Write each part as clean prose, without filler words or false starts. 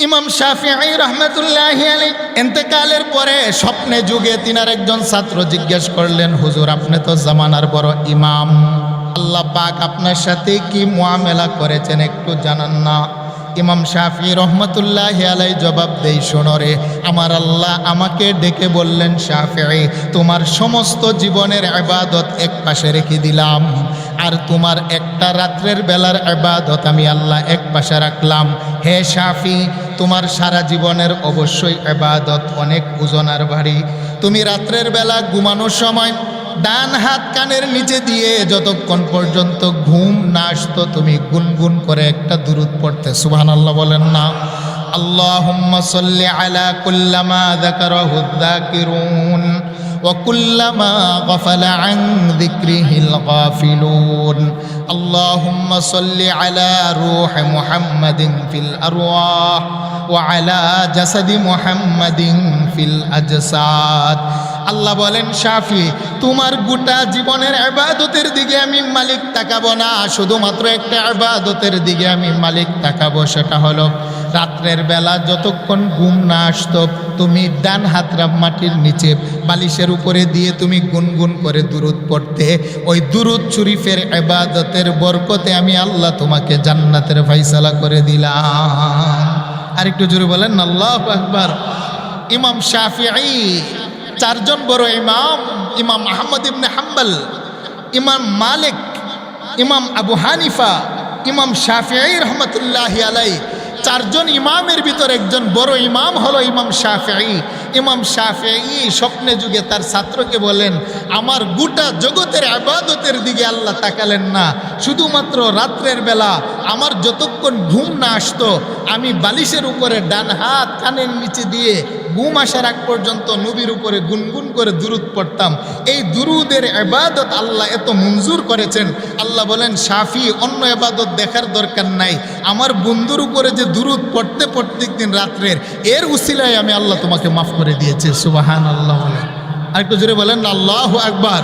ইমাম শাফিঈ রাহমাতুল্লাহি আলাইহি ইন্তেকালের পরে স্বপ্নে যুগে তিনার একজন ছাত্র জিজ্ঞেস করলেন, হুজুর আপনি তো জামানার বড় ইমাম, আল্লাহ পাক আপনার সাথে কি মুআমেলা করেছেন একটু জানান না। ইমাম শাফিঈ রহমতুল্লাহি আলাইহি জবাব দেই, শোনো রে, আমার আল্লাহ আমাকে ডেকে বললেন, শাফিঈ তোমার সমস্ত জীবনের ইবাদত এক পাশে রেখে দিলাম, আর তোমার একটা রাত্রের বেলার ইবাদত আমি আল্লাহ এক পাশে রাখলাম। হে শাফি, তোমার সারা জীবনের অবশ্যই ইবাদত অনেক ওজন আর ভারী। তুমি রাত্রের বেলা ঘুমানোর সময় ডান হাত কানের নিচে দিয়ে যতক্ষণ পর্যন্ত ঘুম না আসতো তুমি গুনগুন করে একটা দুরূদ পড়তে। সুবহানাল্লাহ বলেন না? আল্লাহুম্মা সাল্লি আলা কুল্লামা যাকারাহু যাকিরুন ওয়া কুল্লামা গাফালা আন যিকরিহিল গাফিলুন। আল্লাহুম্মা সাল্লি আলা রূহি মুহাম্মাদিন ফিল আরওয়াহ ওয়া আলা জাসাদি মুহাম্মাদিন ফিল আজসাদ। আল্লাহ বলেন, শাফি তোমার গোটা জীবনের ইবাদতের দিকে আমি মালিক তাকাবো না, শুধুমাত্র একটা ইবাদতের দিকে আমি মালিক তাকাবো, সেটা হলো রাত্রের বেলা যতক্ষণ ঘুম না আসতো তুমি ডান হাতটা মাটির নিচে বালিশের উপরে দিয়ে তুমি গুনগুন করে দুরূদ পড়তে। ওই দুরূদ শরীফের ইবাদতের বরকতে আমি আল্লাহ তোমাকে জান্নাতের ফয়সালা করে দিলাম। আর একটু জোরে বলেন আল্লাহু আকবার। ইমাম শাফিঈ চারজন বড় ইমাম, ইমাম আহমদ ইবনে হাম্বল, ইমাম মালিক, ইমাম আবু হানিফা, ইমাম শাফিঈ রহমতুল্লাহি আলাইহি, চারজন ইমামের ভিতর একজন বড় ইমাম হলো ইমাম শাফিঈ। ইমাম শাফিঈ স্বপ্নে যুগে তার ছাত্রকে বলেন, আমার গোটা জগতের ইবাদতের দিকে আল্লাহ তাকালেন না, শুধুমাত্র রাত্রের বেলা আমার যতক্ষণ ঘুম না আসতো আমি বালিশের উপরে ডান হাত কানের নিচে দিয়ে ঘুম আসার আগ পর্যন্ত নবীর উপরে গুনগুন করে দুরূদ পড়তাম। এই দুরূদের ইবাদত আল্লাহ এত মঞ্জুর করেছেন। আল্লাহ বলেন, শাফি অন্য ইবাদত দেখার দরকার নাই, আমার বন্ধুর উপরে যে দুরূদ পড়তে প্রত্যেকদিন রাত্রের, এর উসিলায় আমি আল্লাহ তোমাকে মাফ করে দিয়েছি। সুবহানাল্লাহ বলেন। আরেকটু জোরে বলেন আল্লাহু আকবার।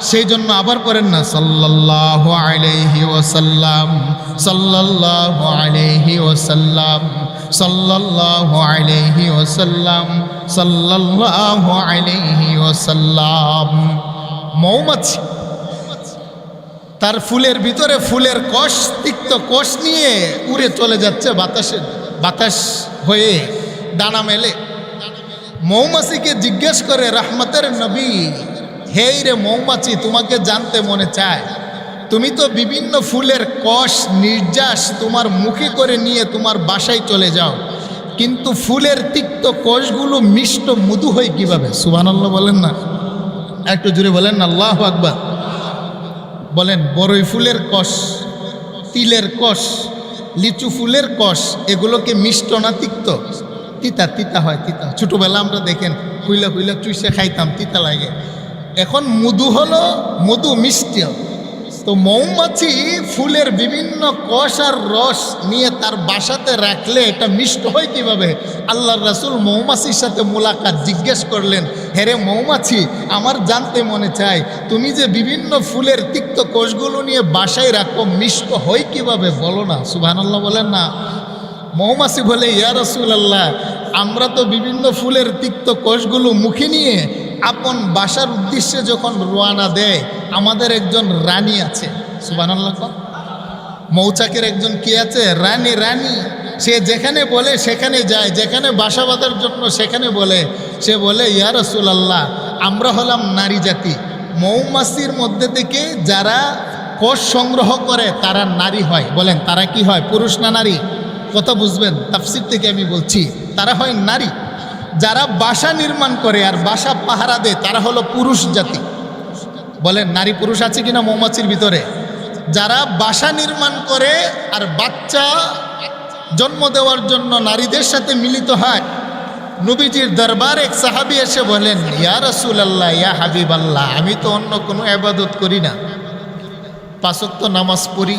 সেই জন্য আবার করেন না, সাল্লাল্লাহু আলাইহি ওয়াসাল্লাম, সাল্লাল্লাহু আলাইহি ওয়াসাল্লাম, সাল্লাল্লাহু আলাইহি ওয়াসাল্লাম, সাল্লাল্লাহু আলাইহি ওয়াসাল্লাম। মৌমাছি তার ফুলের ভিতরে ফুলের কোষ, তিক্ত কোষ নিয়ে উড়ে চলে যাচ্ছে বাতাস হয়ে ডানা মেলে। মৌমাছিকে জিজ্ঞেস করে রহমতের নবী, হেই রে মৌমাছি, তোমাকে জানতে মনে চায়, তুমি তো বিভিন্ন ফুলের কোষ নির্যাস তোমার মুখে করে নিয়ে তোমার বাসায় চলে যাও, কিন্তু ফুলের তিক্ত কোষগুলো মিষ্ট মধু হয় কিভাবে? সুবহানাল্লাহ বলেন না? একটু জোরে বলেন আল্লাহু আকবার। বলেন, বড়ই ফুলের কোষ, তিলের কোষ, লিচু ফুলের কোষ, এগুলোকে মিষ্ট না তিক্ত? তিতা, তিতা হয়, তিতা। ছোটোবেলা আমরা দেখেন হুইলা হুইলা চুষে খাইতাম, তিতা লাগে। এখন মধু হলো, মধু মিষ্টি। তো মৌমাছি ফুলের বিভিন্ন কোষ আর রস নিয়ে তার বাসাতে রাখলে এটা মিষ্ট হয় কিভাবে? আল্লাহর রাসূল মৌমাছির সাথে মুলাকাত, জিজ্ঞেস করলেন, হেরে মৌমাছি, আমার জানতে মনে চায়, তুমি যে বিভিন্ন ফুলের তিক্ত কোষগুলো নিয়ে বাসায় রাখো, মিষ্ট হয় কিভাবে বলো না? সুবহানাল্লাহ বলেন না? মৌমাছি বলে, ইয়া রাসূলুল্লাহ, আমরা তো বিভিন্ন ফুলের তিক্ত কোষগুলো মুখে নিয়ে আপন বাসার উদ্দেশ্যে যখন রওনা দেয়, আমাদের একজন রানী আছে। সুবহানাল্লাহ। মৌচাকের একজন কি আছে? রানী। রানী সে যেখানে বলে সেখানে যায়, যেখানে বাসা বাঁধার জন্য সেখানে বলে। সে বলে, ইয়া রাসূলুল্লাহ, আমরা হলাম নারী জাতি, মৌমাছির মধ্যে থেকে যারা কোষ সংগ্রহ করে তারা নারী হয়। বলেন, তারা কি হয়, পুরুষ না নারী? কথা বুঝবেন, তাফসীর থেকে আমি বলছি, তারা হয় নারী। যারা বাসা নির্মাণ করে আর বাসা পাহারা দেয় তারা হলো পুরুষ জাতি। বলেন, নারী পুরুষ আছে কিনা মৌমাছির ভিতরে? যারা বাসা নির্মাণ করে আর বাচ্চা জন্ম দেওয়ার জন্য নারীদের সাথে মিলিত হয়। নবীজির দরবারে এক সাহাবী এসে বলেন, ইয়া রাসূলুল্লাহ, ইয়া হাবিবাল্লাহ, আমি তো অন্য কোনো ইবাদত করি না, 5 ওয়াক্ত নামাজ পড়ি,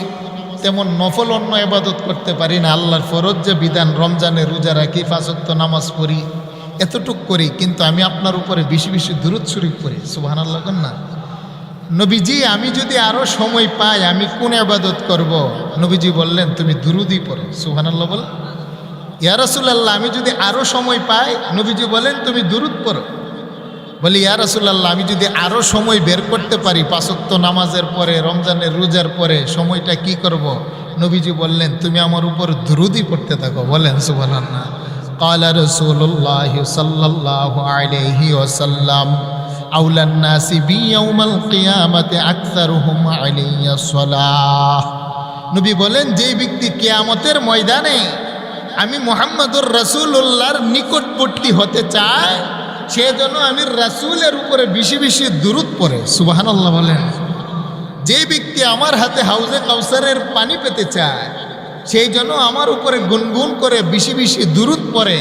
তেমন নফল অন্য ইবাদত করতে পারি না, আল্লাহর ফরজ যে বিধান রমজানে রোজা রাখি, 5 ওয়াক্ত নামাজ পড়ি, এতটুক করি, কিন্তু আমি আপনার উপরে বেশি বেশি দুরূদ শরীফ পড়ি। সুবহানাল্লাহ না? নবীজি, আমি যদি আরো সময় পাই আমি কোন ইবাদত করব? নবীজি বললেন, তুমি দুরূদই পড়ো। সুবহানাল্লাহ বল। ইয়া রাসূলুল্লাহ, আমি যদি আরো সময় পাই, নবীজি বলেন তুমি দুরূদ পড়ো। বলি ইয়া রাসূলুল্লাহ, আমি যদি আরো সময় বের করতে পারি, 5 ওয়াক্ত নামাজের পরে, রমজানের রোজার পরে, সময়টা কি করব? নবীজি বললেন তুমি আমার উপর দুরূদই পড়তে থাকো। বলেন সুবহানাল্লাহ। ক্বালা রাসূলুল্লাহ সাল্লাল্লাহু আলাইহি ওয়াসাল্লাম আউলান নাসি বি ইয়াউমাল কিয়ামাতি আকসারুহুম আলাইয়া সালাহ। নবী বলেন যেই ব্যক্তি কিয়ামতের ময়দানে আমি মুহাম্মদুর রাসূলুল্লাহর নিকটবর্তী হতে চায়, সে যেন আমি রাসূলের উপরে বেশি বেশি দুরূদ পড়ে। সুবহানাল্লাহ বলেন। যে ব্যক্তি আমার হাতে হাউজে কাউসারের পানি পেতে চায়, সেই জন্য আমার উপরে গুনগুন করে বেশি বেশি দুরূদ পড়ে।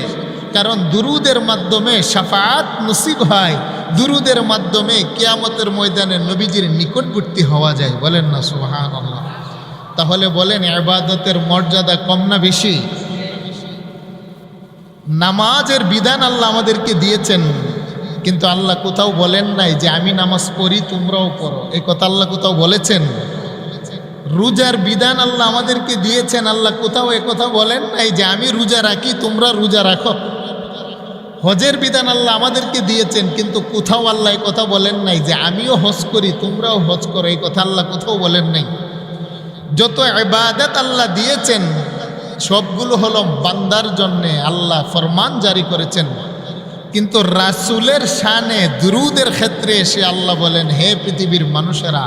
কারণ দুরূদের মাধ্যমে শাফাআত নসিব হয়, দুরূদের মাধ্যমে কিয়ামতের ময়দানে নবীজির নিকটবর্তী হওয়া যায়। বলেন না সুবহানাল্লাহ। তাহলে বলেন ইবাদতের মর্যাদা কম না বেশি? নামাজের বিধান আল্লাহ আমাদেরকে দিয়েছেন, কিন্তু আল্লাহ কোথাও বলেন নাই যে আমি নামাজ পড়ি তোমরাও পড়ো। এই কথা আল্লাহ কোথাও বলেছেন? রোজার বিধান আল্লাহ আমাদেরকে দিয়েছেন, আল্লাহ কোথাও এ কথা বলেন নাই যে আমি রোজা রাখি তোমরা রোজা রাখো। হজের বিধান আল্লাহ আমাদেরকে দিয়েছেন, কিন্তু কোথাও আল্লাহ এ কথা বলেন নাই যে আমিও হজ করি তোমরাও হজ করো। এই কথা আল্লাহ কোথাও বলেন নাই। যত ইবাদত আল্লাহ দিয়েছেন সবগুলো হলো বান্দার জন্যে, আল্লাহ ফরমান জারি করেছেন। কিন্তু রাসূলের শানে দুরূদের ক্ষেত্রে এসে আল্লাহ বলেন, হে পৃথিবীর মানুষেরা,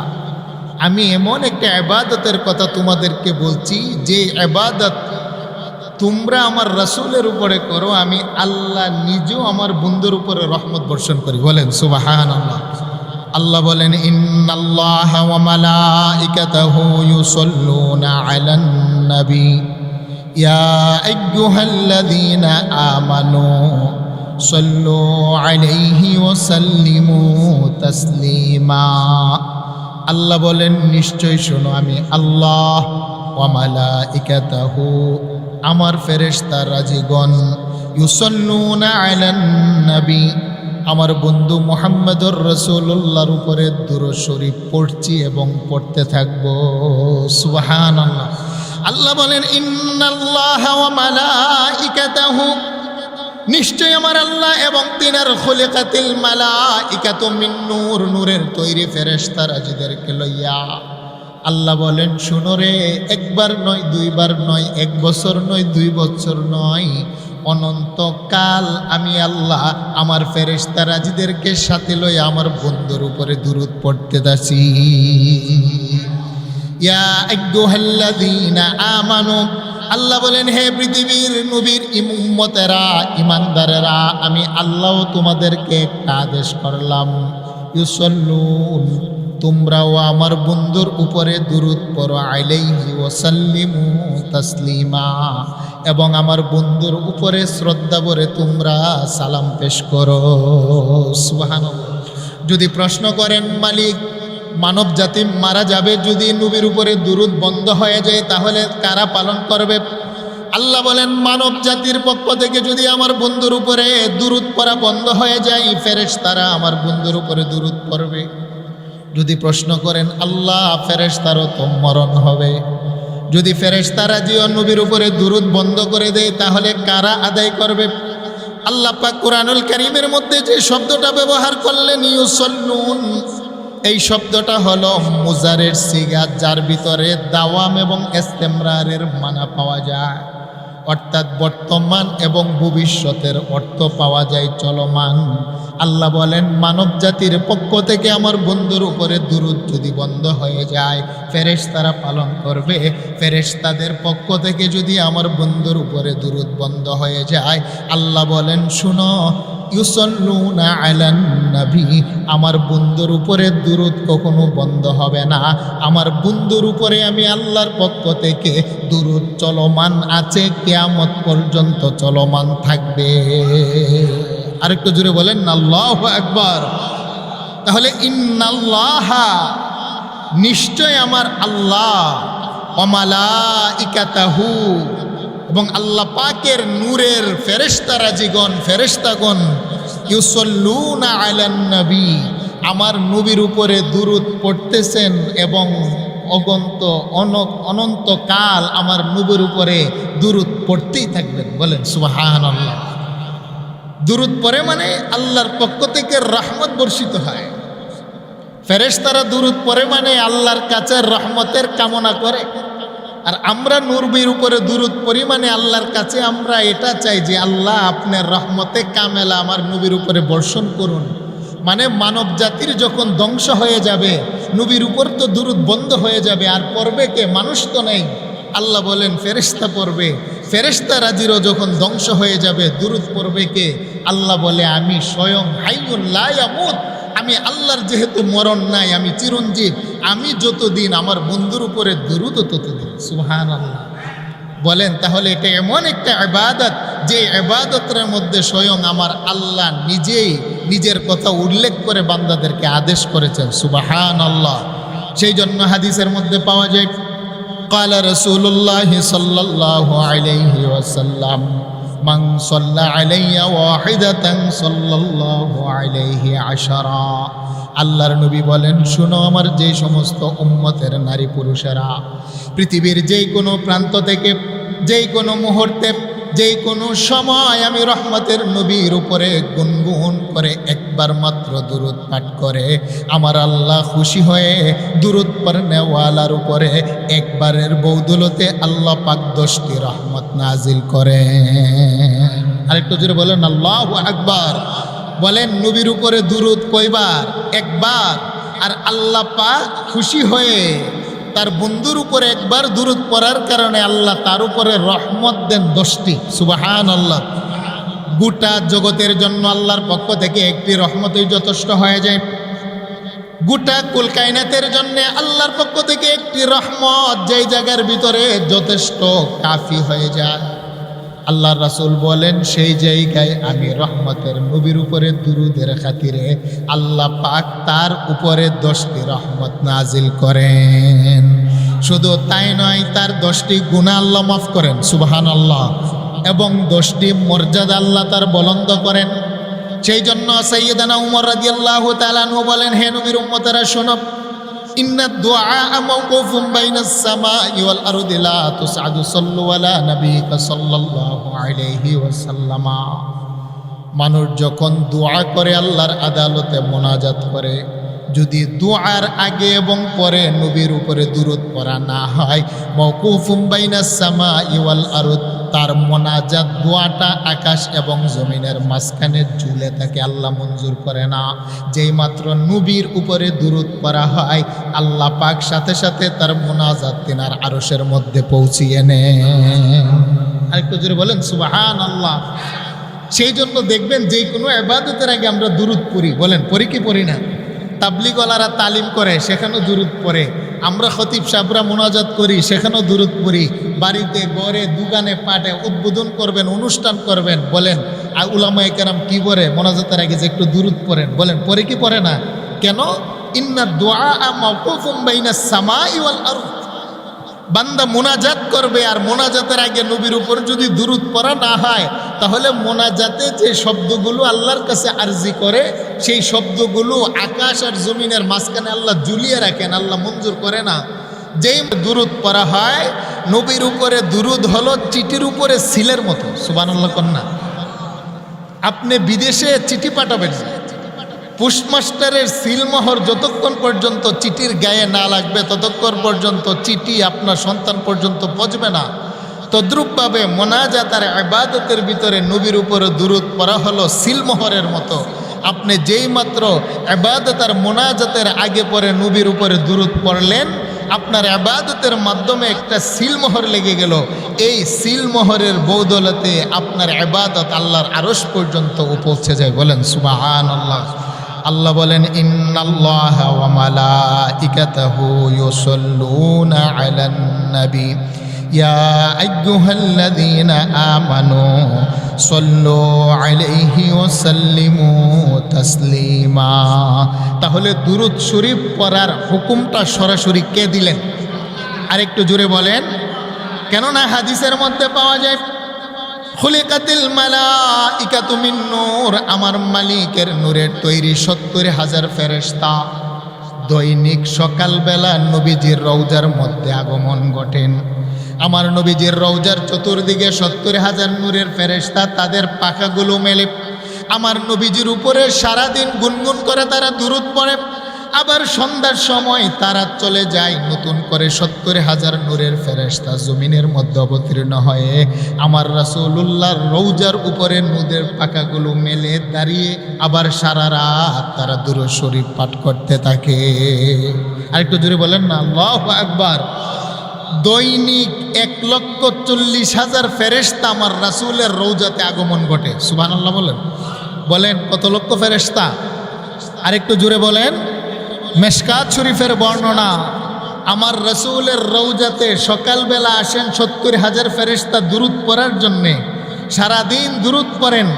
আমি এমন একটা ইবাদতের কথা তোমাদেরকে বলছি যে ইবাদত তোমরা আমার রাসূলের উপরে করো, আমি আল্লাহ নিজেও আমার বন্ধুর উপরে রহমত বর্ষণ করি। বলেন সুবহানাল্লাহ। আল্লাহ বলেন ইন্নাল্লাহা ওয়া মালাইকাতাহু ইউসাল্লুনা আলান নবী ইয়া আইয়ুহাল্লাযীনা আমানু সাল্লু আলাইহি ওয়া সাল্লিমু তাসলিমা। আল্লাহ বলেন নিশ্চয় শোনো, আমি আল্লাহ ওয়া মালাইকাতাহু, আমার ফেরেশতা রাজিগণ, ইউসাল্লুনা আলান নবী, আমার বন্ধু মুহাম্মদুর রাসূলুল্লাহর উপরে দুরূদ শরীফ পড়ছি এবং পড়তে থাকব। সুবহানাল্লাহ। আল্লাহ বলেন ইন্নাল্লাহা ওয়া মালাইকাতাহু, নিশ্চয় আমার আল্লাহ এবং তিনার খুলিকাতিল মালাইকাতু মিন নূর, নূরের তৈরি ফেরেশতা রাজিদেরকে লইয়া। আল্লাহ বলেন শুনো রে, একবার নয় দুইবার নয়, 1 বছর নয় 2 বছর নয়, অনন্তকাল আমি আল্লাহ আমার ফেরেশতা রাজিদেরকে সাথে লইয়া আমার বন্ধুর উপরে দুরূদ পড়তে দাসি। ইয়া আইয়ুহাল্লাযীনা আমানু, আল্লাহ বলেন হে পৃথিবীর নবীর উম্মতেরা, ইমানদারেরা, আমি আল্লাহ তোমাদেরকে একটা আদেশ করলাম, ইউসাল্লুন, তোমরাও আমার বন্ধুর উপরে দুরূদ পড়ো, আলাইহি ওয়া সাল্লিমু তাসলিমা, এবং আমার বন্ধুর উপরে শ্রদ্ধা ভরে তোমরা সালাম পেশ করো। সুবহানাল্লাহ। যদি প্রশ্ন করেন মালিক, মানব জাতি মারা যাবে যদি নবীর উপরে দুরূদ বন্ধ হয়ে যায়, তাহলে কারা পালন করবে? আল্লাহ বলেন মানব জাতির পক্ষ থেকে যদি আমার বন্ধুর উপরে দুরূদ পড়া বন্ধ হয়ে যায়, ফেরেশতারা আমার বন্ধুর উপরে দুরূদ পড়বে। যদি প্রশ্ন করেন আল্লাহ, ফেরেশতারও তো মরণ হবে, যদি ফেরেশতারা যে নবীর উপরে দুরূদ বন্ধ করে দেয়, তাহলে কারা আদায় করবে? আল্লাহ পাক কুরআনুল কারীমের মধ্যে যে শব্দটা ব্যবহার করলেন ইউসাল্লুন, এই শব্দটা হলো মুজারের সিগা, যার ভিতরে দাওয়াম এবং ইস্তেমরারের মানা পাওয়া যায়, অর্থাৎ বর্তমান এবং ভবিষ্যতের অর্থ পাওয়া যায় চলমান। আল্লাহ বলেন মানব জাতির পক্ষ থেকে আমার বন্ধুর উপরে দুরূদ যদি বন্ধ হয়ে যায়, ফেরেশতারা পালন করবে। ফেরেশতাদের পক্ষ থেকে যদি আমার বন্ধুর উপরে দুরূদ বন্ধ হয়ে যায়, আল্লাহ বলেন শুনো, ইউসাল্লুনা আলান নবী, আমার বন্ধুর উপরে দুরূদ কখনো বন্ধ হবে না। আমার বন্ধুর উপরে আমি আল্লাহর পক্ষ থেকে দুরূদ চলমান আছে, কিয়ামত পর্যন্ত চলমান থাকবে। আরেকটু জোরে বলেন আল্লাহু আকবার। তাহলে ইন্নাল্লাহা, নিশ্চয় আমার আল্লাহ, ওয়া মালাইকাতাহু, এবং আল্লাহ পাকের নূরের ফেরেশতারাজিগণ, ফেরেশতাগণ, ইউসাল্লুনা আলান নবী, আমার নবীর উপরে দুরূদ পড়তেছেন এবং অনন্তকাল আমার নবীর উপরে দুরূদ পড়তেই থাকবেন। বলেন সুবহানাল্লাহ। দুরূদ পড়ে মানে আল্লাহর পক্ষ থেকে রহমত বর্ষিত হয়। ফেরেশতারা দুরূদ পড়ে মানে আল্লাহর কাছে রহমতের কামনা করে। আর আমরা নবীর উপরে দুরূদ পড়ি মানে আল্লাহর কাছে আমরা এটা চাই যে আল্লাহ আপনার রহমতে কামেলা আমার নবীর উপরে বর্ষণ করুন। মানে মানব জাতির যখন ধ্বংস হয়ে যাবে, নবীর উপর তো দুরূদ বন্ধ হয়ে যাবে, আর পড়বে কে? মানুষ তো নেই। আল্লাহ বলেন ফেরেশতা পড়বে। ফেরেশতা রাজিরও যখন ধ্বংস হয়ে যাবে, দুরূদ পড়বে কে? আল্লাহ বলে আমি স্বয়ং হাইয়ুন লা ইয়ামুত, আমি আল্লাহর যেহেতু মরণ নাই, আমি চিরঞ্জীব, আমি যতদিন আমার বন্ধুর উপরে দুরূদ ততদিন। সুবহানাল্লাহ। বলেন তাহলে এটা এমন একটা ইবাদত যে ইবাদতের মধ্যে স্বয়ং আমার আল্লাহ নিজেই নিজের কথা উল্লেখ করে বান্দাদেরকে আদেশ করেছেন। সুবহানাল্লাহ। সেই জন্য হাদিসের মধ্যে পাওয়া যায় قال رسول الله صلى الله عليه وسلم من صلى علي واحدة صلى الله عليه عشرا। আল্লাহর নবী বলেন, শুনো আমার যে সমস্ত উম্মতের নারী পুরুষেরা পৃথিবীর যেই কোনো প্রান্ত থেকে যেই কোনো মুহূর্তে যেই কোনো সময় আমি রহমতের নবীর উপরে গুনগুন করে একবার মাত্র দুরূদ পাঠ করে, আমার আল্লাহ খুশি হয়ে দুরূদ পড়নেওয়ালার উপরে একবারের বৌদুলতে আল্লাহ পাক 10টি রহমত নাজিল করে। আরেকটু জোরে বলেন আল্লাহু আকবার। বলেন নবীর উপরে দুরূদ কয়বার? একবার। আর আল্লাহ পাক খুশি হয়ে তার বন্ধুর উপরে একবার দুরূদ পড়ার কারণে আল্লাহ তার উপরে রহমত দেন 10টি। সুবহানাল্লাহ। গোটা জগতের জন্য আল্লাহর পক্ষ থেকে একটি রহমতই যথেষ্ট হয়ে যায়। গোটা কুল কায়নাতের জন্য আল্লাহর পক্ষ থেকে একটি রহমত যেই জায়গার ভিতরে যথেষ্ট কাফি হয়ে যায়। আল্লাহর রাসূল বলেন সেই জায়গায় আমি রহমতের নবীর উপরে দুরূদের খাতিরে আল্লাহ পাক তার উপরে 10টি রহমত নাজিল করেন। শুধু তাই নয়, তার 10টি গুনাহ আল্লাহ মাফ করেন। সুবহানাল্লাহ। এবং 10টি মর্যাদা আল্লাহ তার বুলন্দ করেন। সেই জন্য সাইয়েদানা উমর রাদিয়াল্লাহু তাআলা আনহু বলেন, হে নবীর উম্মতেরা শোনো, ইন্না দুআ মাওকুফুন বাইনাস সামাই ওয়াল আরদি লা তুসআদু সাল্লু আলা নবিকা সাল্লাল্লাহু আলাইহি ওয়াসাল্লাম। মানুষ যখন দোয়া করে আল্লাহর আদালতে মোনাজাত করে, যদি দোয়ার আগে এবং পরে নবীর উপরে দুরূদ পড়া না হয়, মাওকুফুন বাইনাস সামাই ওয়াল আরদ, তার মোনাজাত দোয়াটা আকাশ এবং জমিনের মাঝখানে ঝুলে থাকে, আল্লাহ মঞ্জুর করে না। যেই মাত্র নবীর উপরে দুরূদ পড়া হয়, আল্লাহ পাক সাথে সাথে তার মোনাজাত তিনার আরশের মধ্যে পৌঁছিয়ে নেন। আরেকটু জোরে বলেন সুবহানাল্লাহ। সেই জন্য দেখবেন যে কোনো ইবাদতের আগে আমরা দুরূদ পড়ি। বলেন পড়ি কি পড়ি না? তাবলিগওয়ালারা তালিম করে, সেখানেও দুরূদ পড়ে। আমরা খতিব সাহেবরা মোনাজাত করি, সেখানেও দুরূদ পড়ি। বাড়িতে ঘরে দোকানে পাটে উদ্বোধন করবেন, অনুষ্ঠান করবেন, বলেন আর উলামায়ে কেরাম কি বলে মোনাজাতের আগে যে একটু দুরূদ পড়েন। বলেন পড়ে কি পড়ে না? কেন? ইন্না দুআ মাওকুফুন বাইনাস সামাই ওয়াল আরদ। বান্দা মোনাজাত করবে, আর মোনাজাতের আগে নবীর উপর যদি দুরূদ পড়া না হয়, তাহলে মোনাজাতে যে শব্দগুলো আল্লাহর কাছে আরজি করে, সেই শব্দগুলো আকাশ আর জমিনের মাঝখানে আল্লাহ ঝুলিয়ে রাখেন, আল্লাহ মঞ্জুর করে না। যেই দুরূদ পড়া হয়, নবীর উপরে দুরূদ হলো চিঠির উপরে সিলের মতো। সুবহানাল্লাহ কন্যা। আপনি বিদেশে চিঠি পাঠাবেন, পোস্টমাস্টারের সিলমোহর যতক্ষণ পর্যন্ত চিঠির গায়ে না লাগবে ততক্ষণ পর্যন্ত চিঠি আপনার সন্তান পর্যন্ত পৌঁছবে না। তদ্রূপভাবে মোনাজাত আর ইবাদতের ভিতরে নবীর উপরে দুরূদ পড়া হলো সিলমোহরের মতো। আপনি যেই মাত্র ইবাদত আর মোনাজাতের আগে পরে নবীর উপরে দুরূদ পড়লেন, আপনার ইবাদতের মাধ্যমে একটা সিলমোহর লেগে গেল। এই সিলমোহরের বদৌলতে আপনার ইবাদত আল্লাহর আরশ পর্যন্ত পৌঁছে যায়। বলেন সুবহানাল্লাহ। আল্লাহ বলেন, ইন্নাল্লাহা ওয়া মালাইকাতাহু ইউসাল্লুনা আলান নবী ইয়া আইয়ুহাল্লাযীনা আমানু সাল্লু আলাইহি ওয়া সাল্লিমু তাসলিমা। তাহলে দুরূদ শরীফ পড়ার হুকুমটা সরাসরি কে দিলেন? আরেকটু জোরে বলেন। কেননা হাদিসের মধ্যে পাওয়া যায়, খুলিকাতিল মালাইকাতু মিন নূর, আমার মালিকের নূরের তৈরি 70,000 ফেরেশতা। দৈনিক সকালবেলা নবীজির রওজার মধ্যে আগমন ঘটেন। আমার নবীজির রওজার চতুর্দিকে 70,000 নূরের ফেরেশতা তাদের পাখাগুলো মেলে আমার নবীজির উপরে সারাদিন গুনগুন করে তারা দুরূদ পড়ে। আবার সন্ধ্যার সময় তারা চলে যায়, নতুন করে 70,000 নূরের ফেরেশতা জমিনের মধ্যে অবতীর্ণ হয়ে আমার রাসূলুল্লাহর রওজার উপরে নূরের পাখাগুলো মেলে দাঁড়িয়ে আবার সারা রাত তারা দুরূদ শরীফ পাঠ করতে থাকে। আরেকটু জোরে বলেন না আল্লাহু আকবার। দৈনিক 1,40,000 ফেরেশতা আমার রাসূলের রওজাতে আগমন ঘটে। সুবহানাল্লাহ বলেন। বলেন কত লক্ষ ফেরেশতা? আরেকটু জোরে বলেন। মেশকাত শরীফের বর্ণনা, আমার রাসূলের রওজাতে সকালবেলা আসেন 70,000 ফেরেশতা দুরূদ পড়ার জন্যে, সারাদিন দুরূদ পড়েন,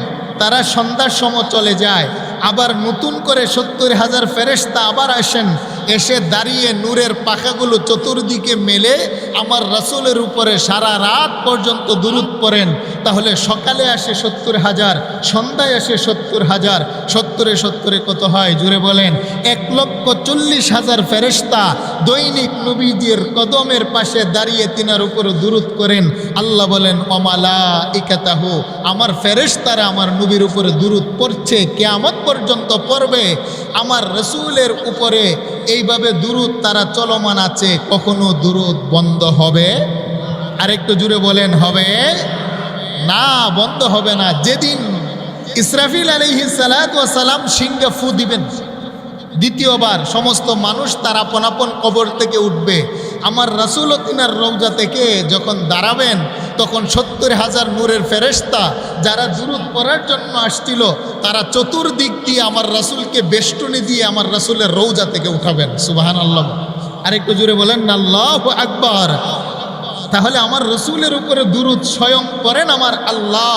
তারা সন্ধ্যার সময় চলে যায়, আবার নতুন করে 70,000 ফেরেশতা আবার আসেন, এসে দাঁড়িয়ে নূরের পাখাগুলো চতুর্দিকে মেলে আমার রাসূলের উপরে সারা রাত পর্যন্ত দুরূদ পড়েন। তাহলে সকালে আসে 70,000, সন্ধ্যায় আসে 70,000, 70 কত হয় জুড়ে বলেন? 1,40,000 ফেরেশতা দৈনিক নবীজির কদমের পাশে দাঁড়িয়ে তিনার উপরে দুরূদ করেন। আল্লাহ বলেন ওয়ামালাইকাতাহু, আমার ফেরেশতারা আমার নবীর উপরে দুরূদ পড়ছে, কিয়ামত পর্যন্ত পড়বে। আমার রাসূলের উপরে এইভাবে দুরূদ তারা চলমান আছে, কখনো দুরূদ বন্ধ হবে? আরেকটু জুড়ে বলেন হবে না, বন্ধ হবে না। যেদিন ইসরাফিল আলাইহিস সালাতু ওয়াস সালাম সিংহে ফু দিবেন দ্বিতীয়বার, সমস্ত মানুষ তার আপন আপন কবর থেকে উঠবে। আমার রাসূল তিনার রওজা থেকে যখন দাঁড়াবেন তখন 70,000 নূরের ফেরেশতা যারা দুরূদ পড়ার জন্য আসছিল তারা চতুর্দিক দিয়ে আমার রাসূলকে বেষ্টনী দিয়ে আমার রাসূলের রওজা থেকে উঠাবেন। সুবহানাল্লাহ। আরেকটু জোরে বলেন না আল্লাহু আকবার। তাহলে আমার রাসূলের উপরে দুরূদ স্বয়ং পড়েন আমার আল্লাহ,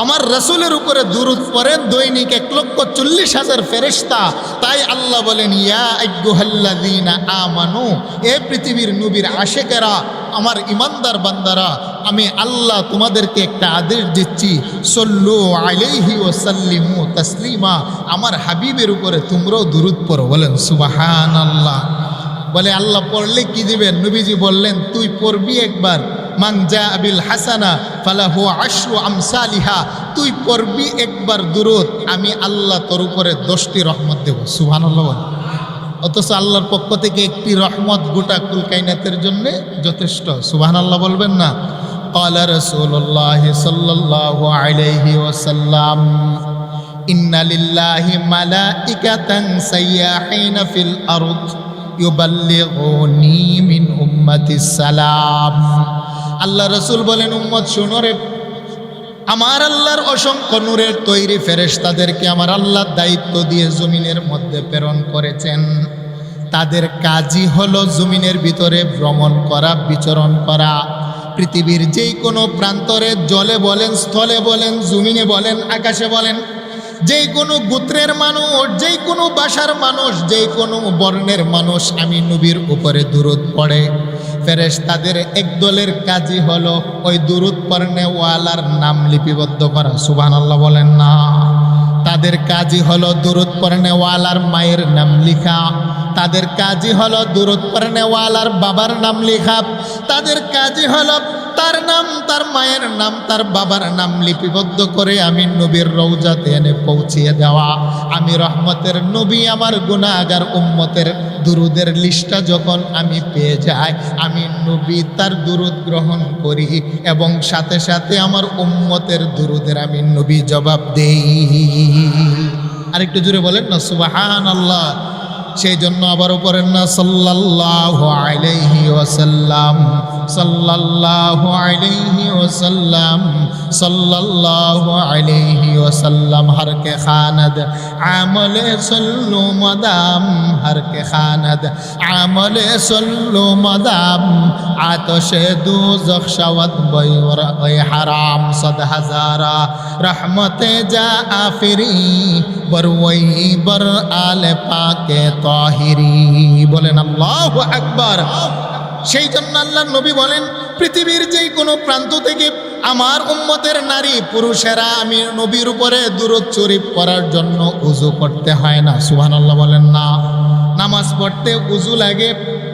আমার রাসূলের উপরে দুরূদ পড়েন দৈনিক 1,40,000 ফেরেশতা। তাই আল্লাহ বলেন ইয়া আইয়ুহাল্লাযীনা আমানু, এ পৃথিবীর নবীর আশিকেরা, আমার ইমানদার বান্দারা, আমি আল্লাহ তোমাদেরকে একটা আদেশ দিচ্ছি, সল্লু আলাইহি ওয়া সাল্লিমু তাসলিমা, আমার হাবিবের উপরে তোমরাও দুরূদ পড়ো। বলেন সুবহানাল্লাহ। বলে আল্লাহ পড়লে কি দিবেন? নবীজি বললেন তুই পড়বি একবার, মান জা বিল হাসানা ফালাহু আশরু আমসালিহা, তুই পড়বি একবার দুরূদ, আমি আল্লাহ তোর উপরে 10টি রহমত দেব। সুবহানাল্লাহ। অথচ আল্লাহর পক্ষ থেকে একটি রহমত গোটা কুল কায়নাতের জন্য যথেষ্ট। সুবহানাল্লাহ বলবেন না? ক্বালা রাসূলুল্লাহ সাল্লাল্লাহু আলাইহি ওয়াসাল্লাম ইন্না লিল্লাহি মালাইকাতান সাইয়াহিনা ফিল আরদ ইউবাল্লিগুনি মিন উম্মাতিস সালাম। আল্লাহ রাসূল বলেন উম্মত শুনো রে, আমার আল্লাহর অসংখ্য নূরের তৈরি ফেরেশতাদেরকে আমার আল্লাহ দায়িত্ব দিয়ে জমিনের মধ্যে প্রেরণ করেছেন। তাদের কাজই হলো জমিনের ভিতরে ভ্রমণ করা, বিচরণ করা। পৃথিবীর যেই কোনো প্রান্তরে, জলে বলেন, স্থলে বলেন, জমিনে বলেন, আকাশে বলেন, যেই কোনো গোত্রের মানুষ, যেই কোনো ভাষার মানুষ, যেই কোনো বর্ণের মানুষ আমি নবীর উপরে দুরূদ পড়ে, ফেরেশতাদের একদলের কাজই হলো ওই দুরূদ পড়নেওয়ালার নাম লিপিবদ্ধ করা। সুবহানাল্লাহ বলেন না? তাদের কাজই হলো দুরূদ পড়নেওয়ালার মায়ের নাম লিখা, তাদের কাজই হলো দুরূদ পড়নেওয়ালার বাবার নাম লেখা, তাদের কাজই হলো তার নাম, তার মায়ের নাম, তার বাবার নাম লিপিবদ্ধ করে আমি নবীর রওজাতে এনে পৌঁছিয়ে দেওয়া। আমি রহমতের নবী, আমার গুনাহগার উম্মতের দুরুদের লিস্টটা যখন আমি পেয়ে যাই, আমি নবী তার দুরুদ গ্রহণ করি এবং সাথে সাথে আমার উম্মতের দুরুদের আমি নবী জবাব দেই। আরেকটু জোরে বলেন না সুবহানাল্লাহ। সেই জন্য আবারও পড়েন না সাল্লাল্লাহু আলাইহি ওয়াসাল্লাম, সাল্লাল্লাহু আলাইহি ওয়াসাল্লাম, সাল্লাল্লাহু আলাইহি ওয়াসাল্লাম। হর কে খানদ আমলে সল্লু মদাম, হর কে খানদ আমলে সল্লু মদাম, আতশে দুজখ শাওয়াত বৈ হারাম সদ হাজারা রহমতে যা আফিরি বরওই বর আলে পাকে তাহিরি। বলেন আল্লাহু আকবার। সেই জন্য আল্লাহর নবী বলেন পৃথিবীর যেই কোনো প্রান্ত থেকে আমার উম্মতের নারী পুরুষেরা আমি নবীর উপরে দুরূদ শরীফ পড়ার জন্য ওযু করতে হয় না। সুবহানাল্লাহ বলেন না? নামাজ নামাজ পড়তে উজু লাগে,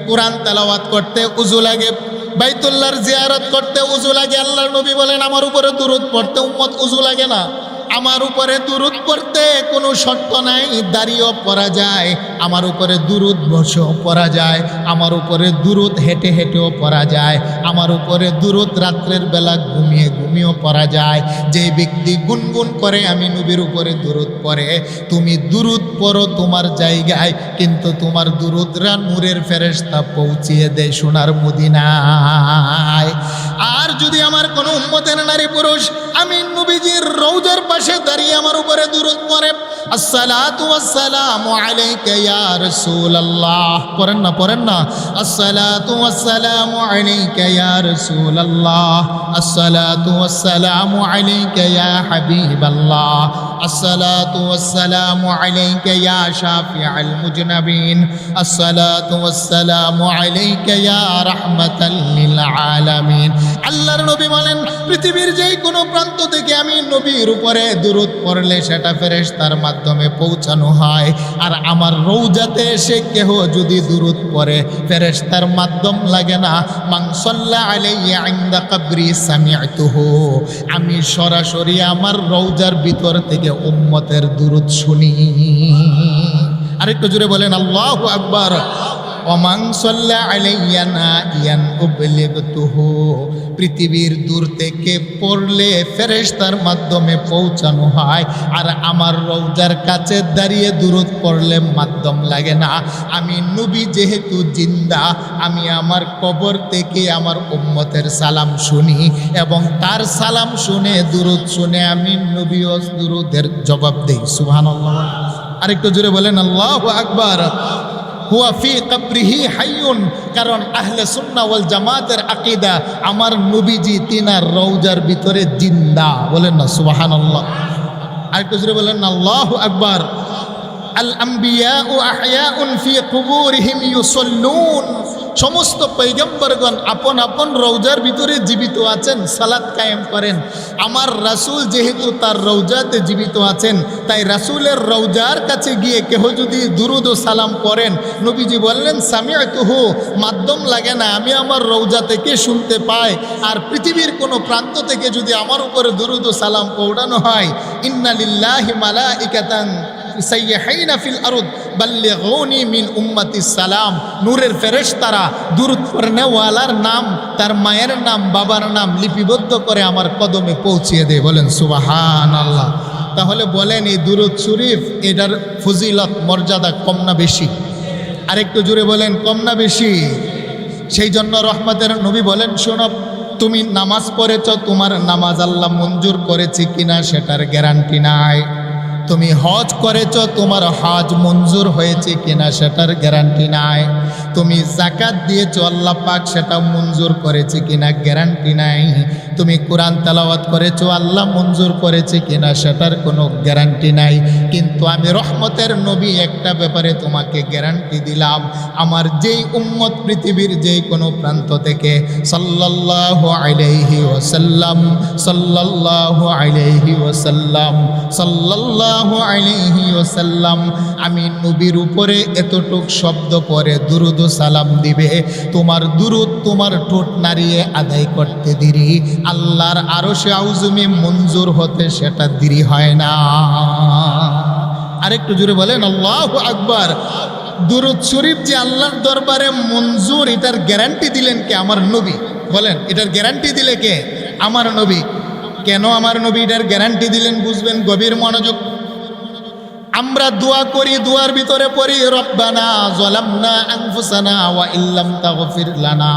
কোরআন তেলাওয়াত করতে উজু লাগে, বাইতুল্লাহর জিয়ারত করতে উজু লাগে। আল্লাহর নবী বলেন আমার উপরে দুরূদ পড়তে উম্মত উজু লাগে না। আমার উপরে দুরূদ পড়তে কোনো শর্ত নাই, দাঁড়িয়েও পড়া যায়, আমার উপরে দুরূদ বসেও পড়া যায়, আমার উপরে দুরূদ হেঁটে হেঁটেও পড়া যায়, আমার উপরে দুরূদ রাত্রের বেলা ঘুমিয়ে ঘুমিয়েও পড়া যায়। যে ব্যক্তি গুনগুন করে আমি নবীর উপরে দুরূদ পড়ে, তুমি দুরূদ পড়ো তোমার জায়গায়, কিন্তু তোমার দুরূদরা নূরের ফেরেশতা পৌঁছিয়ে দেয় সোনার মদিনায়। আর যদি আমার কোনো উম্মতের নারী পুরুষ আমি নবীজির রওজার পাশে দাঁড়িয়ে আমার উপরে দুরূদ পড়ে, আসসালাতু ওয়াসসালামু আলাইকা ইয়া রাসূলুল্লাহ, পড়েন না আসসালাতু ওয়াসসালামু আলাইকা ইয়া রাসূলুল্লাহ, আসসালাতু ওয়াসসালামু আলাইকা ইয়া হাবিবাল্লাহ, আসসালাতু ওয়াসসালামু আলাইকা ইয়া শাফিআল মুজনাবিন, আসসালাতু ওয়াসসালামু আলাইকা ইয়া রাহমাতাল লিল আলামিন। আল্লাহর নবী বলেন পৃথিবীর যেই কোনো প্রান্ত থেকে আমি নবীর উপরে দুরূদ পড়লে সেটা ফেরেশতার মাধ্যমে পৌঁছানো হয়। আর আমার রওজাতে এসে কেহ যদি দুরূদ পড়ে ফেরেশতার মাধ্যম লাগে না। মান সাল্লা আলাইয়া ইনদা কবরি সামি'তুহু, আমি সরাসরি আমার রওজার ভিতর থেকে উম্মতের দুরূদ শুনি। আরেকটু জোরে বলেন আল্লাহু আকবার। ওমান সাল্লা আলাইয়া নাইয়ান উবলিগতুহু, পৃথিবীর দূর থেকে পড়লে ফেরেশতার মাধ্যমে পৌঁছানো হয়। আর আমার রওজার কাছে দাঁড়িয়ে দুরূদ পড়লে মাধ্যম লাগে না। আমি নবী যেহেতু জিন্দা, আমি আমার কবর থেকে আমার উম্মতের সালাম শুনি এবং তার সালাম শুনে দুরূদ শুনে আমি নবীও দুরূদের জবাব দেই। সুবহানাল্লাহ। আরেকটু জোরে বলেন আল্লাহু আকবার। হুয়া ফি কবরিহি হাইয়ুন, কারণ আহলে সুন্নাহ ওয়াল জামাতের আকীদা আমার নবীজি তিনার রওজার ভিতরে জিন্দা। বলেন না সুবহানাল্লাহ। আরেকটু জোরে বলেন আল্লাহু আকবার। আল আম্বিয়াউ আহয়াউন ফি কুবুরিহিম ইউসাল্লুন, সমস্ত পয়গম্বরগণ আপন আপন রওজার ভিতরে জীবিত আছেন, সালাত কায়েম করেন। আমার রাসূল যেহেতু তার রওজাতে জীবিত আছেন, তাই রাসূলের রওজার কাছে গিয়ে কেহ যদি দুরূদ ও সালাম পড়েন, নবীজি বললেন সামি'তুহু, মাধ্যম লাগে না, আমি আমার রওজা থেকে শুনতে পাই। আর পৃথিবীর কোনো প্রান্ত থেকে যদি আমার উপরে দুরূদ ও সালাম পৌঁছানো হয়, ইন্না লিল্লাহি মালাইকাতান সাইয়্যাহিনা ফিল আরদ বাল্লিগুনি মিন উম্মতি সালাম, নূরের ফেরেশতারা দুরূদ পড়নেওয়ালার নাম, তার মায়ের নাম, বাবার নাম লিপিবদ্ধ করে আমার কদমে পৌঁছিয়ে দেয়। বলেন সুবহানাল্লাহ। তাহলে বলেন এই দুরূদ শরীফ এটার ফজিলত মর্যাদা কম না বেশি? আরেকটু জোরে বলেন কম না বেশি? সেই জন্য রহমতের নবী বলেন শোনো, তুমি নামাজ পড়েছ, তোমার নামাজ আল্লাহ মঞ্জুর করেছে কিনা সেটার গ্যারান্টি নাই। তুমি হজ করেছ, তোমার হজ মঞ্জুর হয়েছে কিনা সেটার গ্যারান্টি নাই। তুমি যাকাত দিয়েছ, আল্লাহ পাক সেটা মঞ্জুর করেছে কিনা গ্যারান্টি নাই। তুমি কোরআন তেলাওয়াত করেছো, আল্লাহ মঞ্জুর করেছে কিনা সেটার কোনো গ্যারান্টি নাই। কিন্তু আমি রহমতের নবী একটা ব্যাপারে তোমাকে গ্যারান্টি দিলাম, আমার যেই উম্মত পৃথিবীর যেই কোনো প্রান্ত থেকে সাল্লাল্লাহু আলাইহি ওয়াসাল্লাম সাল্লাল্লাহু আলাইহি ওয়াসাল্লাম সাল্লাল্লাহু আলাইহি ওয়াসাল্লাম আমি নবীর উপরে এতটুক শব্দ পরে দুরুদ ও সালাম দিবে, তোমার দুরুদ তোমার ঠোঁট নাড়িয়ে আদায় করতে দেরি, আল্লাহর আরশে আউজুমে মঞ্জুর হতে সেটা দেরি হয় না। আরেকটু জোরে বলেন আল্লাহু আকবার। দুরুদ শরীফ যে আল্লাহর দরবারে মঞ্জুর, এটার গ্যারান্টি দিলেন কে? আমার নবী। বলেন এটার গ্যারান্টি দিলে কে? আমার নবী। কেন আমার নবী এটার গ্যারান্টি দিলেন বুঝবেন, গভীর মনোযোগ। আমরা দোয়া করি, দোয়ার ভিতরে পড়ি রব্বানা যালামনা আনফুসানা ওয়া ইল্লাম তাগফির লানা।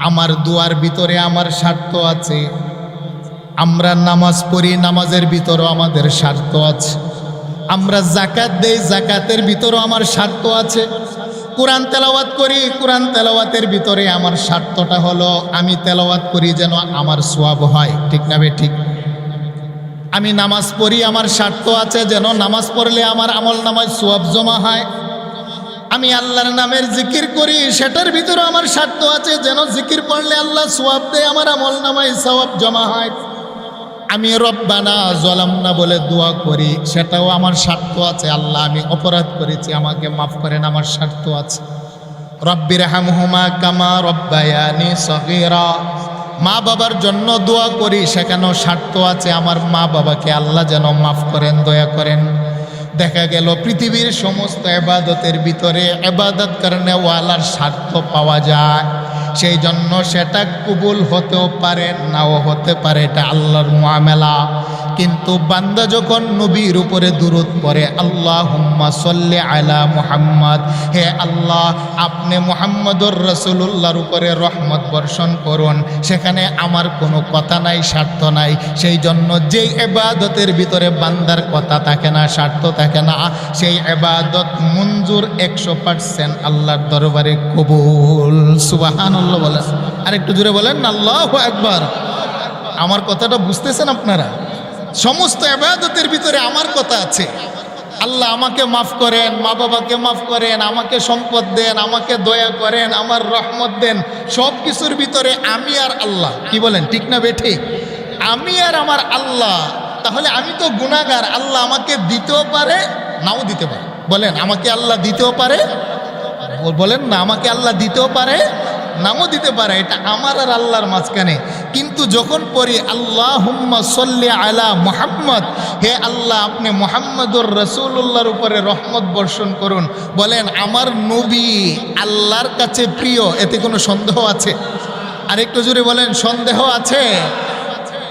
আমার দোয়ার ভিতরে আমার স্বার্থ আছে। আমরা নামাজ পড়ি, নামাজের ভিতরেও আমাদের স্বার্থ আছে। আমরা যাকাত দেই, যাকাতের ভিতরেও আমার স্বার্থ আছে। কোরআন তেলাওয়াত করি, কোরআন তেলাওয়াতের ভিতরে আমার স্বার্থটা হলো আমি তেলাওয়াত করি যেন আমার সওয়াব হয়, ঠিক না বে ঠিক? আমি নামাজ পড়ি, আমার স্বার্থ আছে যেন নামাজ পড়লে আমার আমল নামায় সওয়াব জমা হয়। আমি আল্লাহর নামের জিকির করি, সেটার ভিতরে আমার স্বার্থ আছে যেন জিকির পড়লে আল্লাহ সওয়াব দেয়, আমার আমল নামায় সওয়াব জমা হয়। আমি রব্বানা যালামনা বলে দোয়া করি, সেটাও আমার স্বার্থ আছে। আল্লাহ আমি অপরাধ করেছি, আমাকে মাফ করেন, আমার স্বার্থ আছে। রব্বিরহামহুমা কামা রব্বায়ানি সগীরা, মা বাবার জন্য দোয়া করি, সেখানেও স্বার্থ আছে। আমার মা বাবাকে আল্লাহ যেন মাফ করেন, দয়া করেন। দেখা গেল পৃথিবীর সমস্ত ইবাদতের ভিতরে ইবাদত করনে ওয়ালার স্বার্থ পাওয়া যায়, সেই জন্য সেটা কবুল হতেও পারে, নাও হতে পারে, এটা আল্লাহর মুআমেলা। কিন্তু বান্দা যখন নবীর উপরে দুরূদ পড়ে, আল্লাহুম্মা সাল্লি আলা মুহাম্মদ, হে আল্লাহ আপনি মুহাম্মদুর রাসূলুল্লাহর উপরে রহমত বর্ষণ করুন, সেখানে আমার কোনো কথা নাই, স্বার্থ নাই। সেই জন্য যেই ইবাদতের ভিতরে বান্দার কথা থাকে না, স্বার্থ থাকে না, সেই ইবাদত মঞ্জুর 100% আল্লাহর দরবারে কবুল। সুবহানাল্লাহ বলেন, আরেকটু জোরে বলেন আল্লাহু আকবার। আমার কথাটা বুঝতেছেন আপনারা? সমস্ত ইবাদতের ভিতরে আমার কথা আছে। আল্লাহ আমাকে মাফ করেন, মা বাবাকে মাফ করেন, আমাকে সম্পদ দেন, আমাকে দয়া করেন, আমার রহমত দেন, সব কিছুর ভিতরে আমি আর আল্লাহ। কি বলেন, ঠিক না বেঠিক? আমি আর আমার আল্লাহ। তাহলে আমি তো গুনাহগার, আল্লাহ আমাকে দিতেও পারে, নাও দিতে পারে। বলেন, আমাকে আল্লাহ দিতেও পারে, বলেন না, আমাকে আল্লাহ দিতেও পারে, নামও দিতে পারে। এটা আমার আর আল্লাহর মাঝখানে। কিন্তু যখন পড়ি আল্লাহুম্মা সাল্লি আলা মুহাম্মদ, হে আল্লাহ আপনি মুহাম্মদুর রাসূলুল্লাহর উপরে রহমত বর্ষণ করুন, বলেন আমার নবী আল্লাহর কাছে প্রিয়, এতে কোনো সন্দেহ আছে? আরেকটু জোরে বলেন, সন্দেহ আছে?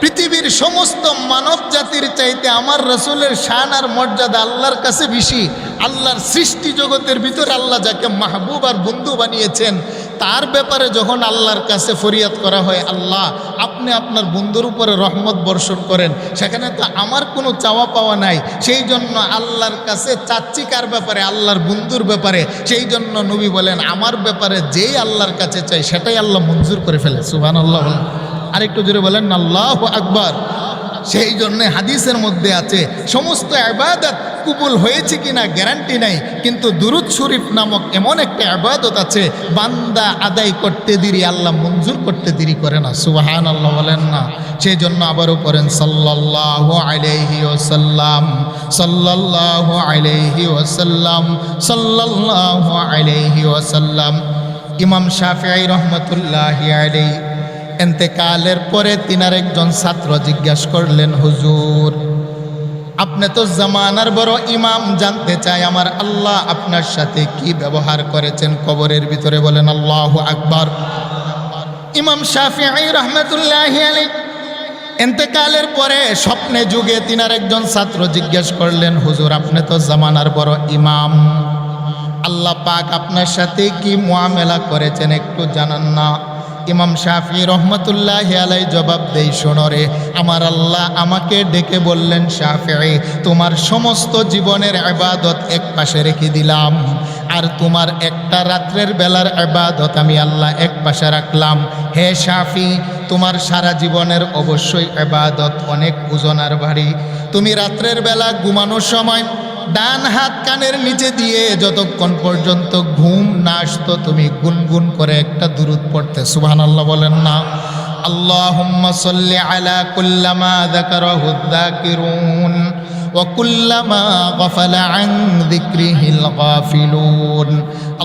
পৃথিবীর সমস্ত মানব জাতির চাইতে আমার রাসূলের শান আর মর্যাদা আল্লাহর কাছে বেশি। আল্লাহর সৃষ্টি জগতের ভিতরে আল্লাহ যাকে মাহবুব আর বন্ধু বানিয়েছেন, তার ব্যাপারে যখন আল্লাহর কাছে ফরিয়াদ করা হয়, আল্লাহ আপনি আপনার বন্ধুর উপরে রহমত বর্ষণ করেন, সেখানে তো আমার কোনো চাওয়া পাওয়া নাই। সেই জন্য আল্লাহর কাছে চাচ্ছি কার ব্যাপারে? আল্লাহর বন্ধুর ব্যাপারে। সেই জন্য নবী বলেন আমার ব্যাপারে যেই আল্লাহর কাছে চাই সেটাই আল্লাহ মঞ্জুর করে ফেলে। সুবহানাল্লাহ বলেন, আরেকটু জোরে বলেন আল্লাহু আকবার। সেই জন্য হাদিসের মধ্যে আছে সমস্ত ইবাদত কবুল হয়েছে কিনা গ্যারান্টি নাই, কিন্তু দুরূদ শরীফ নামক এমন একটা ইবাদত আছে বান্দা আদায় করতে দেরি আল্লাহ মঞ্জুর করতে দেরি করে না। সুবহানাল্লাহ বলেন না? সেই জন্য আবারও পড়েন সাল্লাল্লাহু আলাইহি ওয়াসাল্লাম, সাল্লাল্লাহু আলাইহি ওয়াসাল্লাম, সাল্লাল্লাহু আলাইহি ওয়াসাল্লাম। ইমাম শাফিঈ রহমাতুল্লাহি আলাইহি এন্তেকালের পরে তিনার একজন ছাত্র জিজ্ঞাসা করলেন, হুজুর আপনি তো জামানার বড় ইমাম, জানতে চাই আমার আল্লাহ আপনার সাথে কি ব্যবহার করেছেন কবরের ভিতরে? বলেন আল্লাহু আকবার। ইমাম শাফিঈ রাহমাতুল্লাহি আলাইহি এন্তেকালের পরে স্বপ্নে যুগে তিনার একজন ছাত্র জিজ্ঞাসা করলেন, হুজুর আপনি তো জামানার বড় ইমাম, আল্লাহ পাক আপনার সাথে কি মুআমেলা করেছেন একটু জানান না? ইমাম শাফিঈ রহমতুল্লাহি আলাইহি জবাব দেই, শোনো রে, আমার আল্লাহ আমাকে ডেকে বললেন, শাফিঈ তোমার সমস্ত জীবনের ইবাদত এক পাশে রেখে দিলাম, আর তোমার একটা রাত্রের বেলার ইবাদত আমি আল্লাহ এক পাশে রাখলাম। হে শাফিঈ তোমার সারা জীবনের অবশ্যই ইবাদত অনেক ওজন আর ভারী। তুমি রাত্রের বেলা ঘুমানোর সময় ডান হাত কানের নিচে দিয়ে যতক্ষণ পর্যন্ত ঘুম না আসতো তুমি গুনগুন করে একটা দুরূদ পড়তে। সুবহানাল্লাহ বলেন না? আল্লাহুম্মা সাল্লি আলা কুল্লামা যাকারাহু যাকিরুন ওয়া কুল্লামা গাফালা আন যিকরিহিল গাফিলুন।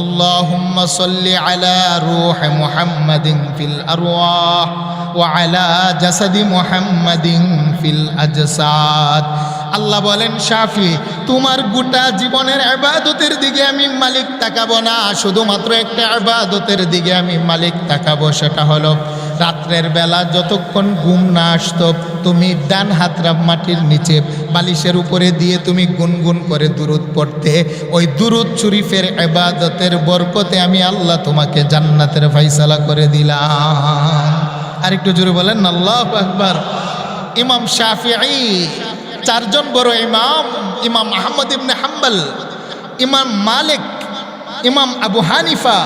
আল্লাহুম্মা সাল্লি আলা রূহি মুহাম্মাদিন ফিল আরওয়াহ ওয়া আলা জাসাদি মুহাম্মাদিন ফিল আজসাদ। আল্লাহ বলেন, শাফি তোমার গোটা জীবনের ইবাদতের দিকে আমি মালিক তাকাবো না, শুধুমাত্র একটা ইবাদতের দিকে আমি মালিক তাকাবো, সেটা হলো রাত্রের বেলা যতক্ষণ ঘুম না আসতো তুমি ডান হাতটা মাটির নিচে বালিশের উপরে দিয়ে তুমি গুনগুন করে দুরূদ পড়তে। ওই দুরূদ শরীফের ইবাদতের বরকতে আমি আল্লাহ তোমাকে জান্নাতের ফয়সালা করে দিলাম। আরেকটু জোরে বলেন আল্লাহু আকবার। ইমাম শাফিঈ চারজন বড় ইমাম, ইমাম আহমদ ইবনে হাম্বল, ইমাম মালিক, ইমাম আবু হানিফা,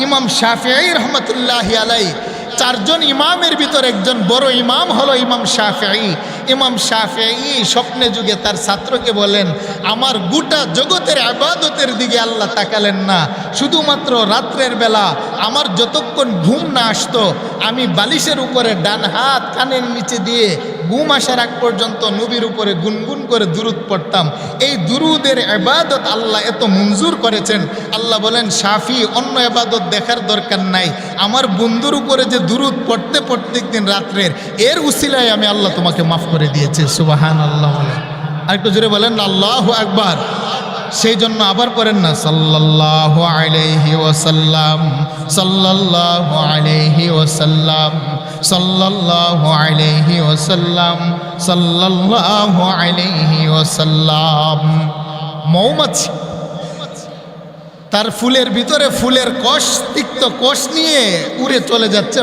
ইমাম শাফিঈ রহমতুল্লাহি আলাইহি, চারজন ইমামের ভিতর একজন বড় ইমাম হলো ইমাম শাফিঈ। ইমাম শাফিঈ স্বপ্নে যুগে তার ছাত্রকে বলেন, আমার গোটা জগতের ইবাদতের দিকে আল্লাহ তাকালেন না, শুধুমাত্র রাত্রের বেলা আমার যতক্ষণ ঘুম না আসতো আমি বালিশের উপরে ডান হাত কানের নিচে দিয়ে ঘুম আসার আগ পর্যন্ত নবীর উপরে গুনগুন করে দুরুদ পড়তাম। এই দুরুদের ইবাদত আল্লাহ এত মঞ্জুর করেছেন, আল্লাহ বলেন শাফি অন্য ইবাদত দেখার দরকার নাই, আমার বন্ধুর উপরে যে দুরুদ পড়তে প্রত্যেক দিন রাত্রের, এর উসিলায় আমি আল্লাহ তোমাকে মাফ করে দিয়েছি। সুবহানাল্লাহ বলেন, আরেকটু জোরে বলেন আল্লাহু আকবার। সেই জন্য আবার করেন না সাল্লাল্লাহু আলাইহি ওয়াসাল্লাম, সাল্লাল্লাহু আলাইহি ওয়াসাল্লাম, সাল্লাল্লাহু আলাইহি ওয়াসাল্লাম, সাল্লাল্লাহু আলাইহি ওয়াসাল্লাম। মৌমাছি তার ফুলের ভিতরে ফুলের কোষ, তিক্ত কোষ নিয়ে উড়ে চলে যাচ্ছে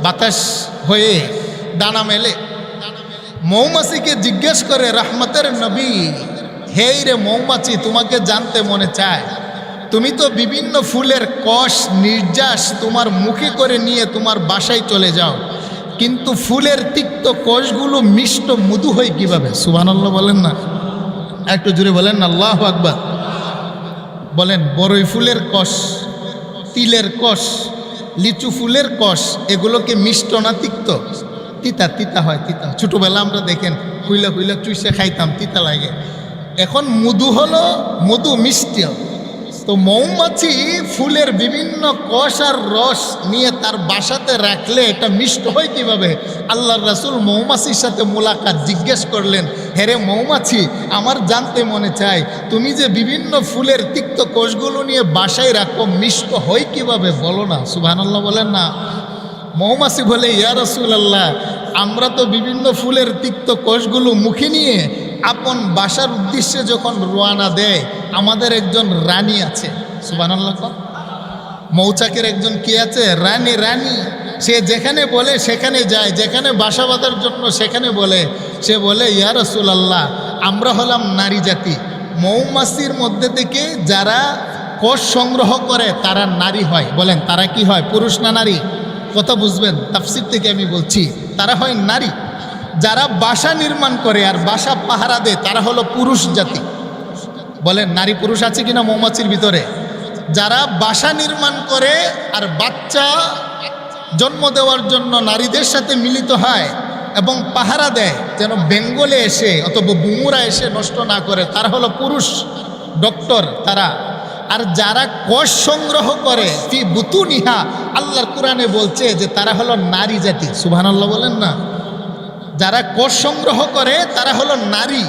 বাতাস হয়ে ডানা মেলে। মৌমাছিকে জিজ্ঞেস করে রহমতের নবী, হেই রে মৌমাছি, তোমাকে জানতে মনে চায়, তুমি তো বিভিন্ন ফুলের কষ নির্যাস তোমার মুখে করে নিয়ে তোমার বাসায় চলে যাও, কিন্তু ফুলের তিক্ত কোষগুলো মিষ্ট মধু হয় কিভাবে? সুবহানাল্লাহ বলেন না, একটু জোরে বলেন না আল্লাহু আকবার। বলেন বড়ই ফুলের কষ, তিলের কষ, লিচু ফুলের কষ, এগুলোকে মিষ্ট না তিক্ত? তিতা তিতা হয়, তিতা। ছোটোবেলা আমরা দেখেন হুইলা হুইলা চুইসে খাইতাম, তিতা লাগে। এখন মধু হলো, মধু মিষ্টি। তো মৌমাছি ফুলের বিভিন্ন কোষ আর রস নিয়ে তার বাসাতে রাখলে এটা মিষ্ট হয় কিভাবে? আল্লাহর রাসূল মৌমাছির সাথে মোলাকাত, জিজ্ঞেস করলেন, হেরে মৌমাছি, আমার জানতে মনে চায়, তুমি যে বিভিন্ন ফুলের তিক্ত কোষগুলো নিয়ে বাসায় রাখো, মিষ্ট হয় কিভাবে বলো না। সুবহানাল্লাহ বলেন না। মৌমাছি বলে, ইয়া রাসূলুল্লাহ, আমরা তো বিভিন্ন ফুলের তিক্ত কোষগুলো মুখে নিয়ে আপন বাসার উদ্দেশ্যে যখন রওনা দেয়, আমাদের একজন রানী আছে। সুবহানাল্লাহ। মৌচাকের একজন কি আছে? রানী। রানী সে যেখানে বলে সেখানে যায়, যেখানে বাসা বাঁধার জন্য সেখানে বলে। সে বলে, ইয়া রাসূলুল্লাহ, আমরা হলাম নারী জাতি, মৌমাছির মধ্যে থেকে যারা কোষ সংগ্রহ করে তারা নারী হয়। বলেন তারা কি হয়, পুরুষ না নারী? কথা বুঝবেন, তাফসীর থেকে আমি বলছি, তারা হয় নারী। যারা বাসা নির্মাণ করে আর বাসা পাহারা দেয় তারা হলো পুরুষ জাতি। বলেন নারী পুরুষ আছে কিনা মৌমাছির ভিতরে? যারা বাসা নির্মাণ করে আর বাচ্চা জন্ম দেওয়ার জন্য নারীদের সাথে মিলিত হয় এবং পাহারা দেয় যেন বেঙ্গলে এসে অথবা বুমুরা এসে নষ্ট না করে, তারা হলো পুরুষ ডক্টর তারা। আর যারা কোষ সংগ্রহ করে ফি বুতুনিহা, আল্লাহর কোরআনে বলছে যে তারা হলো নারী জাতি। সুবহানাল্লাহ বলেন না। যারা কোষ সংগ্রহ করে তারা হলো নারী,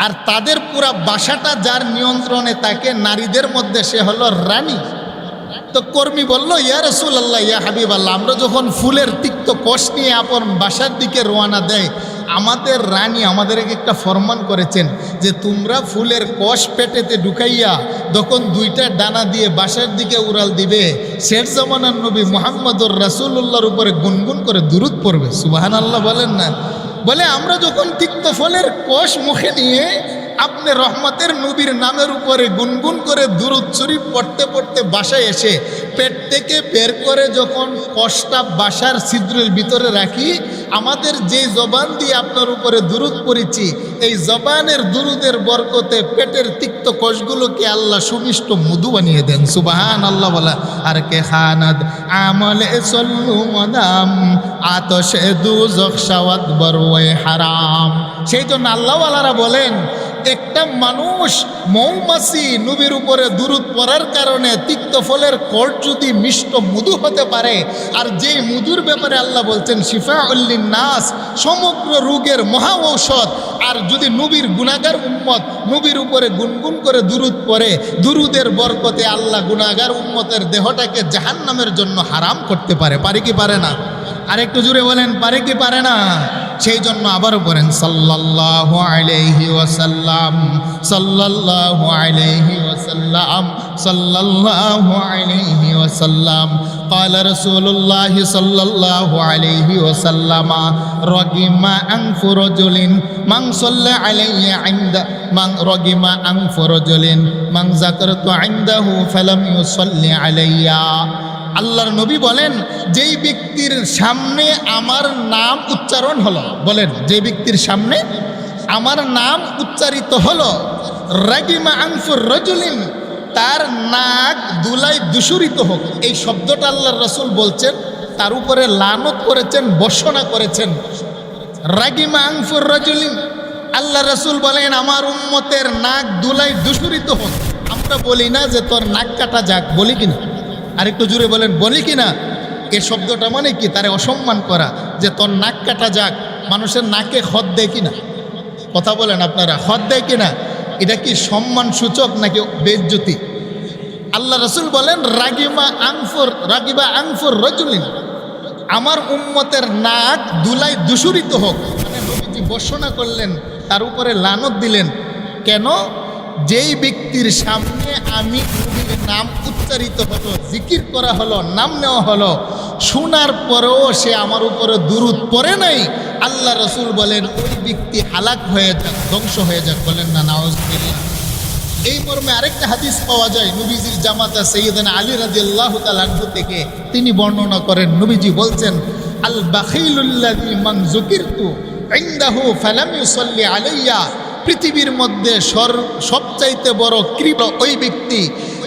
আর তাদের পুরা বাসাটা যার নিয়ন্ত্রণে থাকে নারীদের মধ্যে, সে হলো রানী। তো কর্মী বলল, ইয়া রাসূলুল্লাহ, ইয়া হাবিবাল্লাহ, আমরা যখন ফুলের তিক্ত কোষ নিয়ে আপন বাসার দিকে রওনা দেয়, আমাদের রানী আমাদেরকে একটা ফরমান করেছেন যে তোমরা ফুলের কোষ পেটেতে ঢুকাইয়া তখন দুইটা ডানা দিয়ে বাসার দিকে উড়াল দিবে, শেষ জামানার নবী মুহাম্মদুর রাসূলুল্লাহর উপরে গুনগুন করে দুরূদ পড়বে। সুবহানাল্লাহ বলেন না। বলে আমরা যখন তিক্ত ফলের কোষ মুখে নিয়ে আপনি রহমতের নবীর নামের উপরে গুনগুন করে দুরূদ শরীফ পড়তে পড়তে বাসায় এসে পেট থেকে বের করে যখন কোষটা বাসার ছিদ্রের ভিতরে রাখি, আমাদের যে জবান দিয়ে আপনার উপরে দুরূদ পড়েছি, এই জবানের দুরূদের বরকতে পেটের তিক্ত কোষগুলোকে আল্লাহ সুমিষ্ট মধু বানিয়ে দেন। সুবহানাল্লাহ বলা। আর কে খানাদ আমলে সল্লু মাদাম আতশে দুজখ শাওয়াত বরওয়ে হারাম। সেই জন্য আল্লাহওয়ালারা বলেন, একটা মানুষ মৌমাছি নবীর উপরে দুরূদ পড়ার কারণে তিক্ত ফলের কোষ যদি মিষ্ট মধু হতে পারে, আর যেই মধুর ব্যাপারে আল্লাহ বলছেন শিফাউল লিন্নাস, সমগ্র রোগের মহা ঔষধ, আর যদি নবীর গুনাহগার উম্মত নবীর উপরে গুনগুন করে দুরূদ পড়ে, দুরূদের বরকতে আল্লাহ গুনাহগার উম্মতের দেহটাকে জাহান্নামের জন্য হারাম করতে পারে। পারে কি পারে না? আর একটু জোরে বলেন, পারে কি পারে না? সেই জন্য আবারও বলেন সাল্লাল্লাহু আলাইহি ওয়াসাল্লাম, সাল্লাল্লাহু আলাইহি ওয়াসাল্লাম, সাল্লাল্লাহু আলাইহি ওয়াসাল্লাম। قال رسول الله صلى الله عليه وسلم رغم أنف رجل من صلى علي عند من رغم أنف رجل من ذكرت عنده فلم يصلي علي। আল্লাহর নবী বলেন, যেই ব্যক্তির সামনে আমার নাম উচ্চারণ হলো, বলেন যে ব্যক্তির সামনে আমার নাম উচ্চারিত হলো, রাগিমা আনফুর রাজুলিন, তার নাক দুলাই দূষিত হোক, এই শব্দটা আল্লাহর রাসূল বলছেন, তার উপরে লানত করেছেন, বর্ষণা করেছেন। রাগিমা আনফুর রাজুলিন, আল্লাহ রাসূল বলেন আমার উম্মতের নাক দুলাই দূষিত হোক। আমরা বলি না যে তোর নাক কাটা যাক, বলি কিনা? আরেকটু জুড়ে বলেন, বলি কিনা? এই শব্দটা মানে কি? তারে অসম্মান করা, যে তোর নাক কাটা যাক। মানুষের নাকে খত দেয় কিনা? কথা বলেন আপনারা, খত দেয় কিনা? এটা কি সম্মান সূচক নাকি বেইজ্জতি? আল্লাহ রাসূল বলেন রাগিবা আনফুর রাজুলিন, আমার উম্মতের নাক দুলাই দূষিত হোক। মানে নবীজি ঘোষণা করলেন, তার উপরে লানত দিলেন। কেন? যেই ব্যক্তির সামনে আমি নবীর নাম উচ্চারিত হলো, জিকির করা হলো, নাম নেওয়া হলো, শোনার পরেও সে আমার উপরে দুরূদ পড়ে নাই, আল্লাহ রাসূল বলেন ওই ব্যক্তি হালাক হয়ে যাক, ধ্বংস হয়ে যাক। বলেন না নাউজুবিল্লাহ। এই মর্মে আরেকটা হাদিস পাওয়া যায় নবীজির জামাতা সাইয়্যিদানা আলী রাদিয়াল্লাহু তাআলা আনহু থেকে। তিনি বর্ণনা করেন, নবীজি বলছেন আল বাখিলুল্লাযী মান যুকিরতু ইনদাহু ফালাম ইউসাল্লি আলাইয়া, পৃথিবীর মধ্যে সবচাইতে বড় কৃপ ওই ব্যক্তি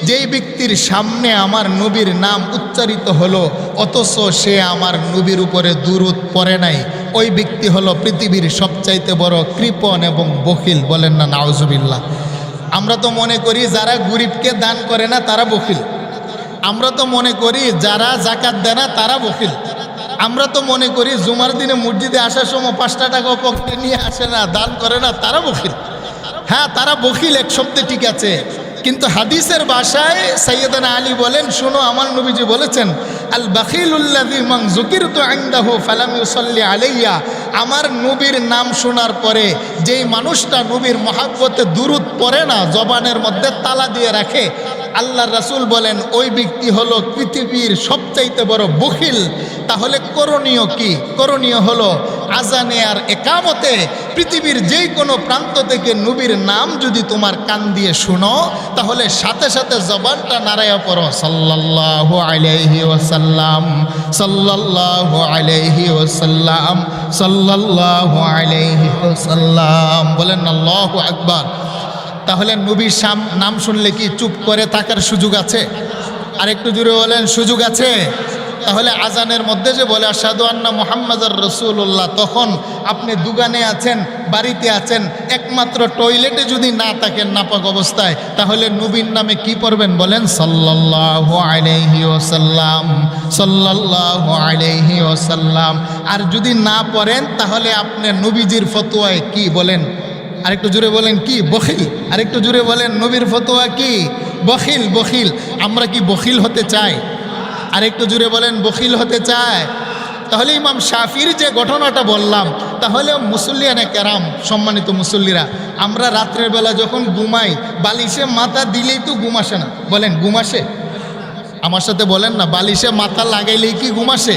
যেই ব্যক্তির সামনে আমার নবীর নাম উচ্চারিত হলো অথচ সে আমার নবীর উপরে দুরূদ পড়ে নাই, ওই ব্যক্তি হলো পৃথিবীর সবচাইতে বড় কৃপণ এবং বখিল। বলেন না নাউজুবিল্লাহ। আমরা তো মনে করি যারা গরিবকে দান করে না তারা বখিল। আমরা তো মনে করি যারা যাকাত দেয় না তারা বখিল। আমরা তো মনে করি জুমার দিনে মসজিদে আসার সময় 5টা টাকা পকেটে নিয়ে আসে না, দান করে না, তারা বখিল। হ্যাঁ, তারা বখিল এক শব্দে ঠিক আছে, কিন্তু হাদিসের ভাষায় সাইয়্যিদানা আলী বলেন, শোনো আমার নবীজি বলেছেন আল বাখিলুল্লাযী মান যুকিরতু ইনদাহু ফালাম ইউসাল্লি আলাইয়া, আমার নবীর নাম শোনার পরে যেই মানুষটা নবীর মহাব্বতে দুরূদ পড়ে না, জবানের মধ্যে তালা দিয়ে রাখে, আল্লাহ রাসূল বলেন ওই ব্যক্তি হলো পৃথিবীর সবচাইতে বড় বখিল। তাহলে করণীয় কি? করণীয় হলো আজানে আর একামতে পৃথিবীর যেই কোনো প্রান্ত থেকে নবীর নাম যদি তোমার কান দিয়ে শুনো, তাহলে সাথে সাথে জবানটা নাড়াইয়া পড়ো সাল্লাল্লাহু আলাইহি ওয়াসাল্লাম, সাল্লাল্লাহু আলাইহি ওয়াসাল্লাম, সাল্লাল্লাহু আলাইহি ওয়াসাল্লাম। বলেন আল্লাহু আকবার। তাহলে নবীর নাম শুনলে কি চুপ করে থাকার সুযোগ আছে? আরেকটু জুড়ে বলেন, সুযোগ আছে? তাহলে আজানের মধ্যে যে বলে আশহাদু আন্না মুহাম্মাদুর রাসূলুল্লাহ, তখন আপনি দোকানে আছেন, বাড়িতে আছেন, একমাত্র টয়লেটে যদি না থাকেন নাপাক অবস্থায়, তাহলে নবীর নামে কি পড়বেন? বলেন সাল্লাল্লাহু আলাইহি ওয়াসাল্লাম, সাল্লাল্লাহু আলাইহি ওয়াসাল্লাম। আর যদি না পড়েন তাহলে আপনি নবীজির ফতোয়ায় কি বলেন? আরেকটু জুড়ে বলেন কি? বখিল। আরেকটু জুড়ে বলেন নবীর ফতোয়া কি? বখিল। বখিল। আমরা কি বখিল হতে চাই? আরেকটু জুড়ে বলেন বখিল হতে চায়? তাহলে ইমাম শাফির যে ঘটনাটা বললাম, তাহলে মুসল্লিয়ানে কেরাম, সম্মানিত মুসল্লিরা, আমরা রাত্রের বেলা যখন ঘুমাই বালিশে মাথা দিলেই তো ঘুম আসে না। বলেন ঘুম আসে? আমার সাথে বলেন না, বালিশে মাথা লাগাইলেই কি ঘুম আসে?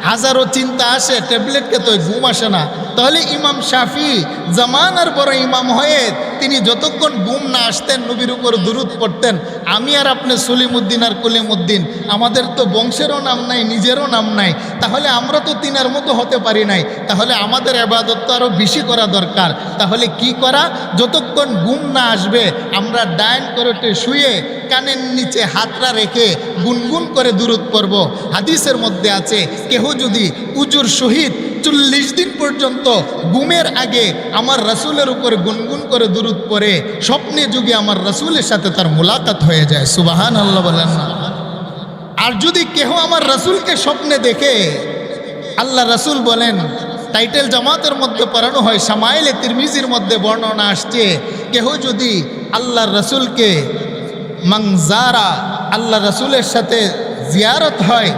হাজারো চিন্তা আসে, ট্যাবলেটকে তো ঘুম আসে না। তাহলে ইমাম শাফি জামানার বড় ইমাম হয়ে তিনি যতক্ষণ ঘুম না আসতেন নবীর উপর দুরূদ পড়তেন। আমি আর আপনি সলিমুদ্দিন আর কলিমুদ্দিন, আমাদের তো বংশেরও নাম নাই, নিজেরও নাম নাই, তাহলে আমরা তো তিনার মতো হতে পারি নাই। তাহলে আমাদের ইবাদত তো আরও বেশি করা দরকার। তাহলে কি করা? যতক্ষণ ঘুম না আসবে আমরা ডাইন করতে শুয়ে কানের নিচে হাতটা রেখে গুনগুন করে দুরূদ পড়ব। হাদিসের মধ্যে আছে কেহ যদি উজুর সহিত 40 দিন পর্যন্ত ঘুমের আগে আমার রাসূলের উপর গুনগুন করে দুরূদ পড়ে, স্বপ্নে যুগে আমার রাসূলের সাথে তার মুলাকাত হয়ে যায়। সুবহানাল্লাহ বলেন না। আর যদি কেহ আমার রাসূলকে স্বপ্নে দেখে, আল্লাহ রাসূল বলেন, টাইটেল জামাতের মধ্যে পড়ানো হয়, শামাইলে তিরমিজির মধ্যে বর্ণনা আসছে, কেহ যদি আল্লাহর রাসূলকে মাংজারা, আল্লাহ রাসূলের সাথে জিয়ারত হয়,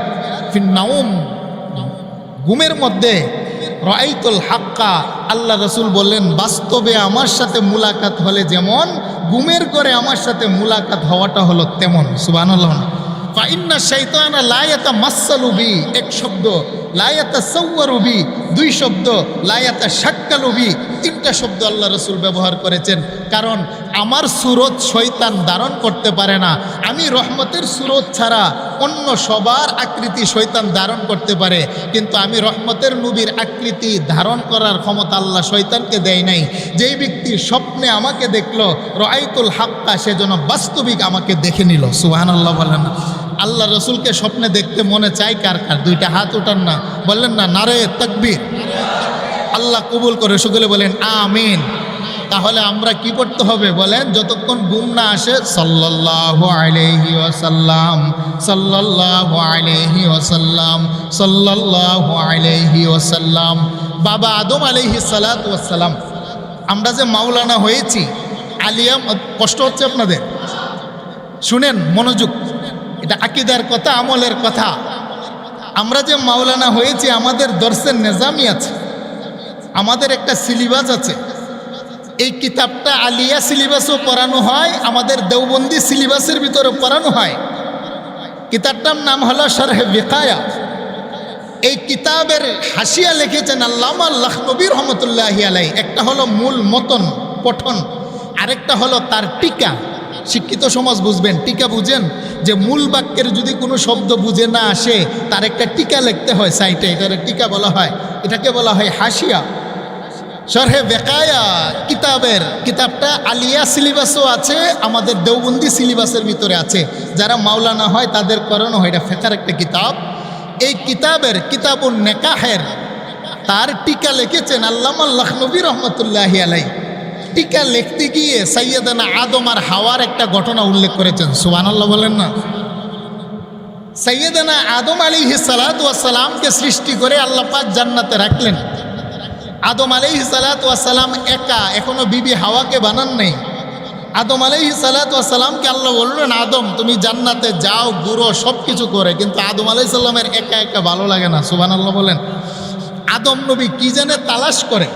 ফিন্নাউম, ঘুমের মধ্যে, রাআইতুল হাক্কা, আল্লাহ রাসূল বললেন বাস্তবে আমার সাথে মুলাকাত হলে যেমন, ঘুমের করে আমার সাথে মুলাকাত হওয়াটা হলো তেমন। সুবহানাল্লাহ। ফাইন্না শাইতানা লা ইয়াতামাসসালু বি, এক শব্দ, লা ইয়াতাসাওয়ারু বি, 2 শব্দ, লা ইয়াতাশাক্কালু বি, 3টা শব্দ আল্লাহ রাসূল ব্যবহার করেছেন। কারণ আমার সুরত শয়তান ধারণ করতে পারে না। আমি রহমতের সুরত ছাড়া অন্য সবার আকৃতি শয়তান ধারণ করতে পারে, কিন্তু আমি রহমতের নবীর আকৃতি ধারণ করার ক্ষমতা আল্লাহ শয়তানকে দেয় নাই। যেই ব্যক্তি স্বপ্নে আমাকে দেখলো, রাআইতুল হাক্কা, সে যেন বাস্তবিক আমাকে দেখে নিল। সুবহানাল্লাহ বলেন না। আল্লাহ রসুলকে স্বপ্নে দেখতে মনে চাই কার কার? 2টা হাত উঠান না, বললেন না নারে তাকবীর। আল্লাহ কবুল করে, সকলে বলেন আমিন। তাহলে আমরা কি পড়তে হবে বলেন? যতক্ষণ ঘুম না আসে সাল্লাল্লাহু আলাইহি ওয়াসাল্লাম, সাল্লাল্লাহু আলাইহি ওয়াসাল্লাম, সাল্লাল্লাহু আলাইহি ওয়াসাল্লাম। বাবা আদম আলাইহিস সালাতু ওয়াসসালাম, আমরা যে মাওলানা হয়েছি, আলিয়া, কষ্ট হচ্ছে আপনাদের? শুনেন মনোযোগ, এটা আকীদার কথা, আমলের কথা। আমরা যে মাওলানা হয়েছি, আমাদের দর্সের নিজামি আছে, আমাদের একটা সিলেবাস আছে। এই কিতাবটা আলিয়া সিলেবাসও পড়ানো হয়, আমাদের দেওবন্দি সিলেবাসের ভিতরে পড়ানো হয়। কিতাবটার নাম হলো শরহ বিকায়া। এই কিতাবের হাসিয়া লিখেছেন আল্লামা লখনবী রহমতুল্লাহি আলাইহি। একটা হলো মূল মতন পঠন, আরেকটা হলো তার টিকা। শিক্ষিত সমাজ বুঝবেন, টিকা বুঝেন, যে মূল বাক্যের যদি কোনো শব্দ বুঝে না আসে, তার একটা টিকা লিখতে হয় সাইটে, এটার টিকা বলা হয়, এটাকে বলা হয় হাসিয়া। শরহে বেকায়া কিতাবটা আলিয়া সিলেবাসও আছে, আমাদের দেওবন্দি সিলেবাসের ভিতরে আছে। যারা মাওলানা হয় তাদের করানো হয়, এটা ফিকহের একটা কিতাব। এই কিতাবুন নিকাহের তার টিকা লিখেছেন আল্লামা লখনবী রহমতুল্লাহি আলাইহি। টিকা লিখতে গিয়ে সাইয়েদানা আদম আর হাওয়ার একটা ঘটনা উল্লেখ করেছেন, সুবহানাল্লাহ বলেন না। সাইয়েদানা আদম আলাইহিস সালাতু ওয়াস সালামকে সৃষ্টি করে আল্লাহ পাক জান্নাতে রাখলেন। আদম আলাইহিস সালাতু ওয়াস সালাম একা, এখনো বিবি হাওয়াকে বানান নাই। আদম আলাইহিস সালাতু ওয়াস সালামকে আল্লাহ বললেন, আদম তুমি জান্নাতে যাও, ঘুরো, সব কিছু করে, কিন্তু আদম আলাইহিস সালামের একা একা ভালো লাগে না, সুবহানাল্লাহ বলেন। আদম নবী কি জানে তালাশ করে,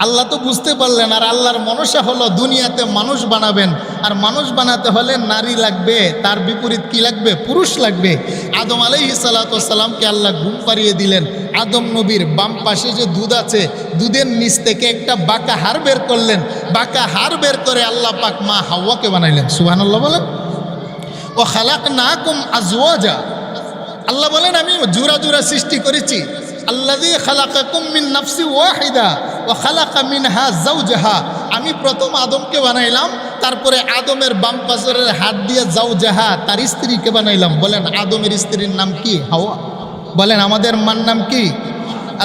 আল্লাহ তো বুঝতে পারলেন। আর আল্লাহর মনসা হলো দুনিয়াতে মানুষ বানাবেন, আর মানুষ বানাতে হলে নারী লাগবে, তার বিপরীত কি লাগবে? পুরুষ লাগবে। আদম আলাইহিস সালাতু ওয়াস সালামকে আল্লাহ ঘুম পাড়িয়ে দিলেন। আদম নবীর বাম পাশে যে দুধ আছে, দুধের নিচ থেকে একটা বাঁকা হাড় বের করলেন। বাঁকা হাড় বের করে আল্লাহ পাক মা হাওয়াকে বানাইলেন, সুবহানাল্লাহ বলেন। ও খালাকনাকুম আজওয়াজা, আল্লাহ বলেন আমি জোড়া জোড়া সৃষ্টি করেছি। আল্লাযী খালাকাকুম মিন নাফসি ওয়াহিদা ওয়া খালাকা মিনহা যাওজাহা, আমি প্রথম আদমকে বানাইলাম, তারপরে আদমের বাম পাশের হাত দিয়ে যাওজাহা তার স্ত্রীকে বানাইলাম। বলেন আদমের স্ত্রীর নাম কি? হাওয়া। বলেন আমাদের মার নাম কি?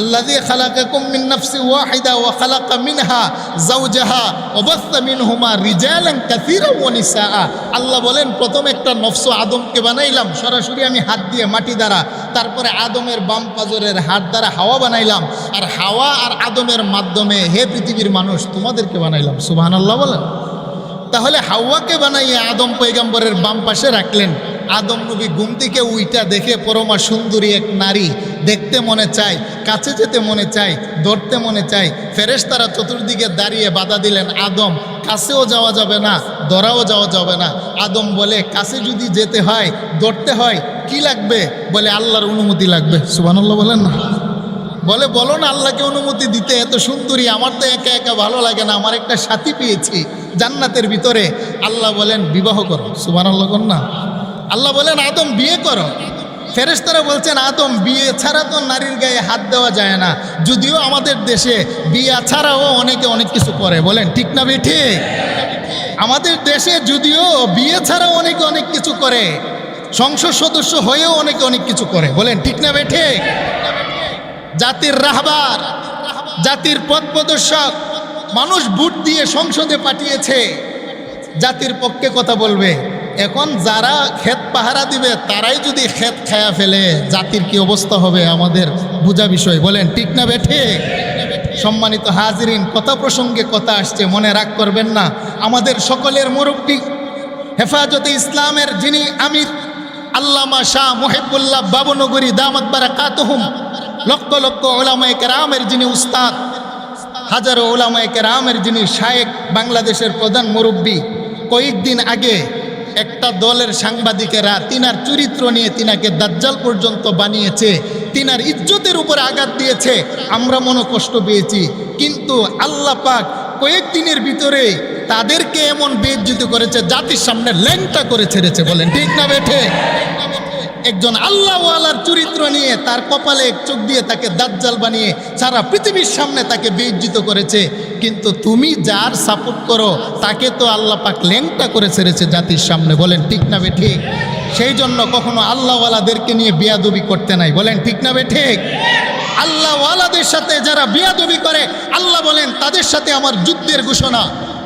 আল্লাযী খালাকাকুম মিন নাফসি ওয়াহিদা ওয়া খালাকা মিনহা যাওজাহা ওয়া বাসসা মিনহুমা রিজালান কাসীরান ওয়া নিসাআ। আল্লাহ বলেন প্রথম একটা নফস আদমকে বানাইলাম সরাসরি আমি হাত দিয়ে মাটি দ্বারা, তারপরে আদমের বাম পাজরের হাত দ্বারা হাওয়া বানাইলাম, আর হাওয়া আর আদমের মাধ্যমে হে পৃথিবীর মানুষ তোমাদেরকে বানাইলাম, সুবহানাল্লাহ বলেন। তাহলে হাওয়াকে বানাইয়ে আদম পয়গম্বরের বাম পাশে রাখলেন। আদম নবী ঘুম থেকে উইটা দেখে পরমা সুন্দরী এক নারী, দেখতে মনে চায়, কাছে যেতে মনে চায়, ধরতে মনে চায়। ফেরেশতারা চতুর্দিকে দাঁড়িয়ে বাধা দিলেন, আদম কাছেও যাওয়া যাবে না, ধরাও যাওয়া যাবে না। আদম বলে কাছে যদি যেতে হয়, ধরতে হয়, কি লাগবে? বলে আল্লাহর অনুমতি লাগবে, সুবহানাল্লাহ বলেন না। বলে বলো না আল্লাহকে অনুমতি দিতে, এত সুন্দরী, আমার তো একা একা ভালো লাগে না, আমার একটা সাথী পেয়েছি জান্নাতের ভিতরে। আল্লাহ বলেন বিবাহ করো, সুবহানাল্লাহ কর না। আল্লাহ বলেন আদম বিয়ে করো। ফেরেশতারা বলছেন আদম বিয়ে ছাড়া তো নারীর গায়ে হাত দেওয়া যায় না, যদিও আমাদের দেশে বিয়ে ছাড়াও অনেকে অনেক কিছু করে, বলেন ঠিক না বেঠি? আমাদের দেশে যদিও বিয়ে ছাড়াও অনেকে অনেক কিছু করে, সংসদ সদস্য হয়েও অনেকে অনেক কিছু করে, বলেন ঠিক না বেঠি? জাতির রাহবার, জাতির পথ প্রদর্শক, মানুষ ভোট দিয়ে সংসদে পাঠিয়েছে, জাতির পক্ষে কথা বলবে। এখন যারা ক্ষেত পাহারা দিবে তারাই যদি ক্ষেত খায়া ফেলে, জাতির কি অবস্থা হবে আমাদের বোঝা বিষয়, বলেন ঠিক না বেঠে? সম্মানিত হাজিরিন, কথা প্রসঙ্গে কথা আসছে, মনে রাগ করবেন না। আমাদের সকলের মুরব্বী, হেফাজতে ইসলামের যিনি আমির আল্লামা শাহ মুহিবুল্লাহ বাবুনগরী দামাত বারাকাতুহুম, লক্ষ লক্ষ উলামায়ে কেরামের যিনি উস্তাদ, হাজারো উলামায়ে কেরামের যিনি শায়েখ, বাংলাদেশের প্রধান মুরব্বী, কয়েকদিন আগে একটা দলের সাংবাদিকেরা তিনার চরিত্র নিয়ে তিনাকে দাজ্জাল পর্যন্ত বানিয়েছে, তিনার ইজ্জতের উপরে আঘাত দিয়েছে। আমরা মনে কষ্ট পেয়েছি, কিন্তু আল্লাহ পাক কয়েকদিনের ভিতরে তাদেরকে এমন বেইজ্জত করেছে, জাতির সামনে ল্যাংটা করে ছেড়েছে, বলেন ঠিক না বেঠে? একজন আল্লাহওয়ালার চরিত্র নিয়ে তার কপালে এক চোখ দিয়ে তাকে দাজ্জাল বানিয়ে সারা পৃথিবীর সামনে তাকে বেইজ্জত করেছে। কিন্তু তুমি যার সাপোর্ট করো তাকে তো আল্লাহ পাক ল্যাংটা করে ছেড়েছে জাতির সামনে, বলেন ঠিক না বেঠিক? সেই জন্য কখনো আল্লাহওয়ালাদেরকে নিয়ে বেয়াদবি করতে নাই, বলেন ঠিক না বেঠিক? আল্লাহওয়ালাদের সাথে যারা বেয়াদবি করে আল্লাহ বলেন তাদের সাথে আমার যুদ্ধের ঘোষণা।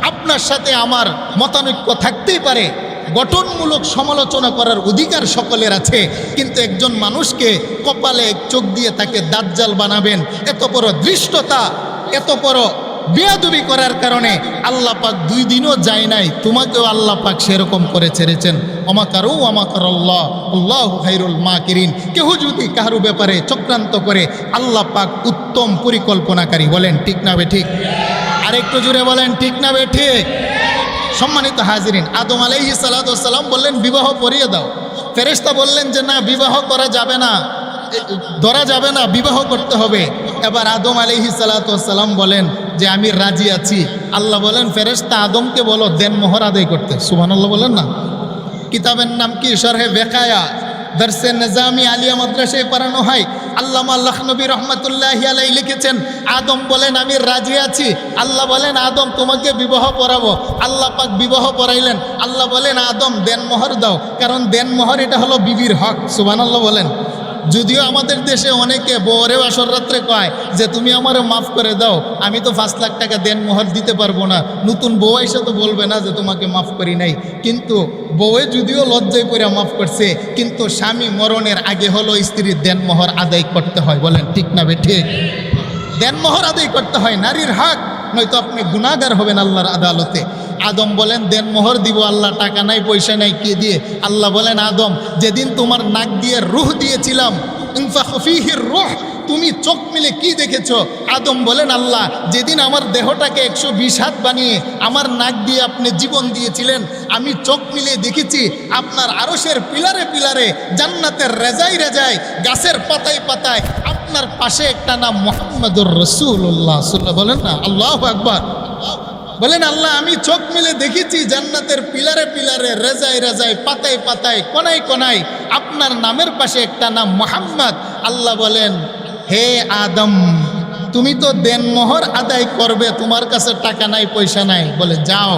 আপনার সাথে আমার মতানৈক্য থাকতেই পারে, গঠনমূলক সমালোচনা করার অধিকার সকলের আছে, কিন্তু একজন মানুষকে কপালে চোখ দিয়ে তাকে দাজ্জাল বানাবেন, এত বড় ধৃষ্টতা, এত বড় বেয়াদবি করার কারণে আল্লাহ পাক 2 দিনও যায় নাই, তোমাকেও আল্লাহ পাক সেরকম করে ছেড়েছেন। অমাকারু অমাকার আল্লাহ আল্লাহু খায়রুল মাকিরিন। কেহ যদি কারো ব্যাপারে চক্রান্ত করে আল্লাহ পাক উত্তম পরিকল্পনাকারী। বলেন ঠিক না বে ঠিক? আরেকটু জুড়ে বলেন ঠিক না বে ঠিক? সম্মানিত হাজিরিন, আদম আলাইহিস সালাতু ওয়াস সালাম বললেন বিবাহ পড়িয়ে দাও। ফেরেশতা বললেন যে না, বিবাহ করা যাবে না, ধরা যাবে না, বিবাহ করতে হবে। এবার আদম আলাইহিস সালাতু ওয়াস সালাম বলেন যে আমি রাজি আছি। আল্লাহ বলেন ফেরেশতা আদমকে বলো দেনমোহর আদায় করতে। সুবহানাল্লাহ বলেন না। কিতাবের নাম কি? শরহে বেকায়া, দরসে নিজামি আলিয়া মাদ্রাসায় পড়ানো হয়। আল্লামা লখনবী রহমতুল্লাহি আলাইহি লিখেছেন আদম বলেন আমি রাজি আছি। আল্লাহ বলেন আদম তোমাকে বিবাহ পড়াবো। আল্লাহ পাক বিবাহ পড়াইলেন। আল্লাহ বলেন আদম দেনমোহর দাও, কারণ দেনমোহর এটা হলো বিবির হক। সুবহানাল্লাহ বলেন। যদিও আমাদের দেশে অনেকে বউরে আসর রাত্রে কয় যে তুমি আমারে মাফ করে দাও, আমি তো 5 লাখ টাকা দেনমোহর দিতে পারবো না। নতুন বউ এসে তো বলবে না যে তোমাকে মাফ করি নাই, কিন্তু বউয়ে যদিও লজ্জায় পড়ে মাফ করছে, কিন্তু স্বামী মরণের আগে হলো স্ত্রীর দেনমোহর আদায় করতে হয়। বলেন ঠিক না বে ঠিক? দেনমোহর আদায় করতে হয়, নারীর হক, নয়তো আপনি গুনাহগার হবেন আল্লাহর আদালতে। আদম বলেন দেনমোহর দিব। আল্লাহ টাকা নাই পয়সা নাই, কে দিয়ে? আল্লাহ বলেন আদম যেদিন তোমার নাক দিয়ে রূহ দিয়েছিলাম, ইনফাখ ফীহির রূহ, তুমি চোখ মিলে কি দেখেছো? আদম বলেন আল্লাহ যেদিন আমার দেহটাকে 120 হাত বানিয়ে আমার নাক দিয়ে আপনি জীবন দিয়েছিলেন, আমি চোখ মিলে দেখেছি আপনার আরশের পিলারে পিলারে, জান্নাতের রেজায় রেজায়, গাছের পাতায় পাতায় আপনার পাশে একটা নাম মুহাম্মাদুর রাসূলুল্লাহ সাল্লাল্লাহু বলেন না আল্লাহু আকবার। বলেন আল্লাহ আমি চোখ মিলে দেখেছি জান্নাতের পিলারে পিলারে, রেজায় রেজায়, পাতায় পাতায়, কোনায় কোনায় আপনার নামের পাশে একটা নাম মুহাম্মদ। আল্লাহ বলেন হে আদম তুমি তো দেনমোহর আদায় করবে, তোমার কাছে টাকা নাই পয়সা নাই, বলে যাও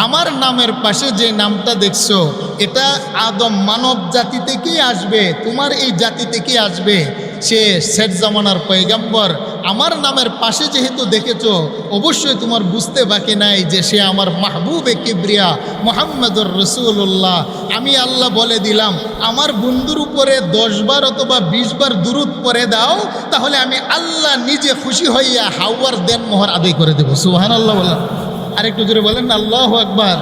আমার নামের পাশে যে নামটা দেখছো এটা আদম মানব জাতি থেকেই আসবে, তোমার এই জাতি থেকেই আসবে, সে শেষ জামানার পয়গম্বর। আমার নামের পাশে যেহেতু দেখেছো, অবশ্যই তোমার বুঝতে বাকি নাই যে সে আমার মাহবুবে কিবরিয়া মুহাম্মাদুর রাসূলুল্লাহ। আমি আল্লাহ বলে দিলাম আমার বন্ধুর উপরে 10 বার অথবা 20 বার দুরূদ পড়ে দাও, তাহলে আমি আল্লাহ নিজে খুশি হইয়া হাওয়ার দেনমোহর আদায় করে দেব। সুবহানাল্লাহ বলেন। আরেকটু জোরে বলেন না আল্লাহু আকবার।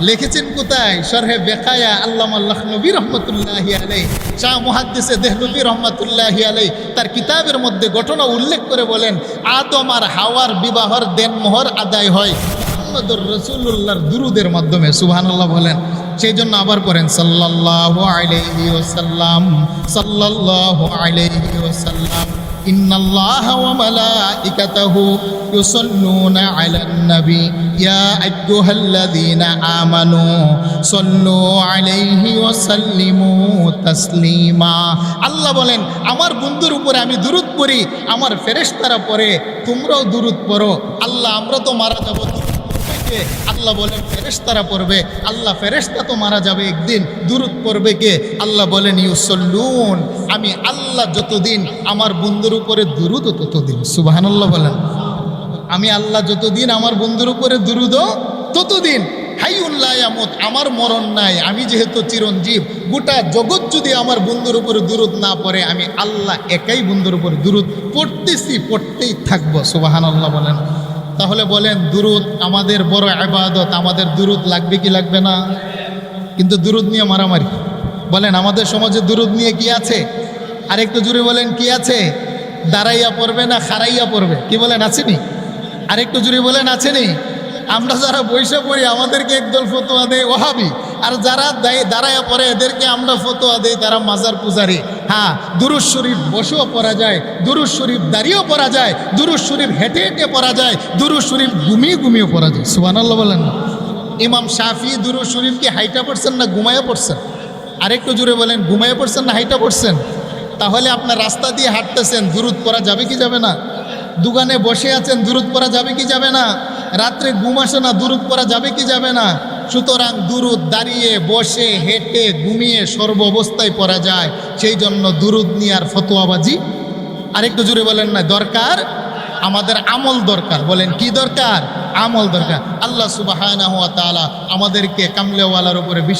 লিখেছেন কোথায়? শরহে বেকায়া আল্লামা লখনবী রহমতুল্লাহি আলাইহি, শাহ মুহাদ্দিসে দেহলভী রহমতুল্লাহি আলাইহি তার কিতাবের মধ্যে ঘটনা উল্লেখ করে বলেন আদম আর হাওয়ার বিবাহর দেনমোহর আদায় হয় মুহাম্মদুর রাসূলুল্লাহর দুরুদের মাধ্যমে। সুবহানাল্লাহ বলেন। সেই জন্য আবার পড়েন সাল্লাল্লাহু আলাইহি ওয়াসাল্লাম, সাল্লাল্লাহু আলাইহি ওয়াসাল্লাম। ইন্নাল্লাহা ওয়া মালাইকাতাহু ইউসাল্লুনা আলান নবী ইয়া আইয়ুহাল্লাযীনা আমানু সাল্লু আলাইহি ওয়া সাল্লিমু তাসলিমা। আল্লাহ বলেন আমার বন্ধুর উপরে আমি দুরূদ পড়ি, আমার ফেরেশতারা পড়ে, তোমরাও দুরূদ পড়ো। আল্লাহ আমরা তো মারা যাব, আল্লাহ বলেন ফেরেশতারা পড়বে। আল্লাহ ফেরেশতা তো মারা যাবে একদিন, দুরূদ পড়বে কে? আল্লাহ বলেন ইউসাল্লুন, আমি আল্লাহ যতদিন আমার বন্ধুর উপরে দুরূদ ততদিন। সুবহানাল্লাহ বলেন। আমি আল্লাহ যতদিন আমার বন্ধুর উপরে দুরূদ ততদিন। হাইয়ুন লা ইয়ামুত, আমার মরণ নাই, আমি যেহেতু চিরঞ্জীব, গোটা জগৎ যদি আমার বন্ধুর উপরে দুরূদ না পড়ে, আমি আল্লাহ একাই বন্ধুর উপরে দুরূদ পড়তেছি, পড়তেই থাকবো। সুবহানাল্লাহ বলেন। তাহলে বলেন দুরূদ আমাদের বড় ইবাদত, আমাদের দুরূদ লাগবে কি লাগবে না? কিন্তু দুরূদ নিয়ে মারামারি। বলেন আমাদের সমাজে দুরূদ নিয়ে কি আছে? আরেকটু জোরে বলেন কি আছে? দাঁড়াইয়া পড়বে না খাড়াইয়া পড়বে? কি বলেন আছেনি? আরেকটু জোরে বলেন আছেনি? আমরা যারা বৈশা পড়ি আমাদেরকে একদল ফতোয়া দেয় ওহাবি, আর যারা দাঁড়াইয়া পড়ে এদেরকে আমরা ফতোয়া দেই তারা মাজার পূজারি। হ্যাঁ, দুরূদ শরীফ বসেও পড়া যায়, দুরূদ শরীফ দাঁড়িয়েও পড়া যায়, দুরূদ শরীফ হেঁটে হেঁটে পড়া যায়, দুরূদ শরীফ ঘুমিয়ে ঘুমিয়ে পড়া যায়। সুবহানাল্লাহ বলেন। ইমাম শাফি দুরূদ শরীফ কি হাইটা পড়ছেন না ঘুমাইয়া পড়ছেন? আরেকটু জোরে বলেন ঘুমাইয়া পড়ছেন না হাইটা পড়ছেন? তাহলে আপনার রাস্তা দিয়ে হাঁটতেছেন, দুরূদ পড়া যাবে কি যাবে না? দোকানে বসে আছেন, দুরূদ পড়া যাবে কি যাবে না? রাত্রে ঘুম আসে না, দুরূদ পড়া যাবে কি যাবে না? সুতরাং দুরূদ দাঁড়িয়ে বসে হেঁটে ঘুমিয়ে সর্ব অবস্থায় পড়া যায়। সেই জন্য দুরূদ নিয়ে আর ফতোয়াবাজি আরেকটু জোরে বলেন না, দরকার আমাদের আমল দরকার। বলেন কি দরকার? আমল দরকার। আল্লাহ সুবহানাহু ওয়া তাআলা আমাদেরকে কামলেওয়ালার উপরে বেশি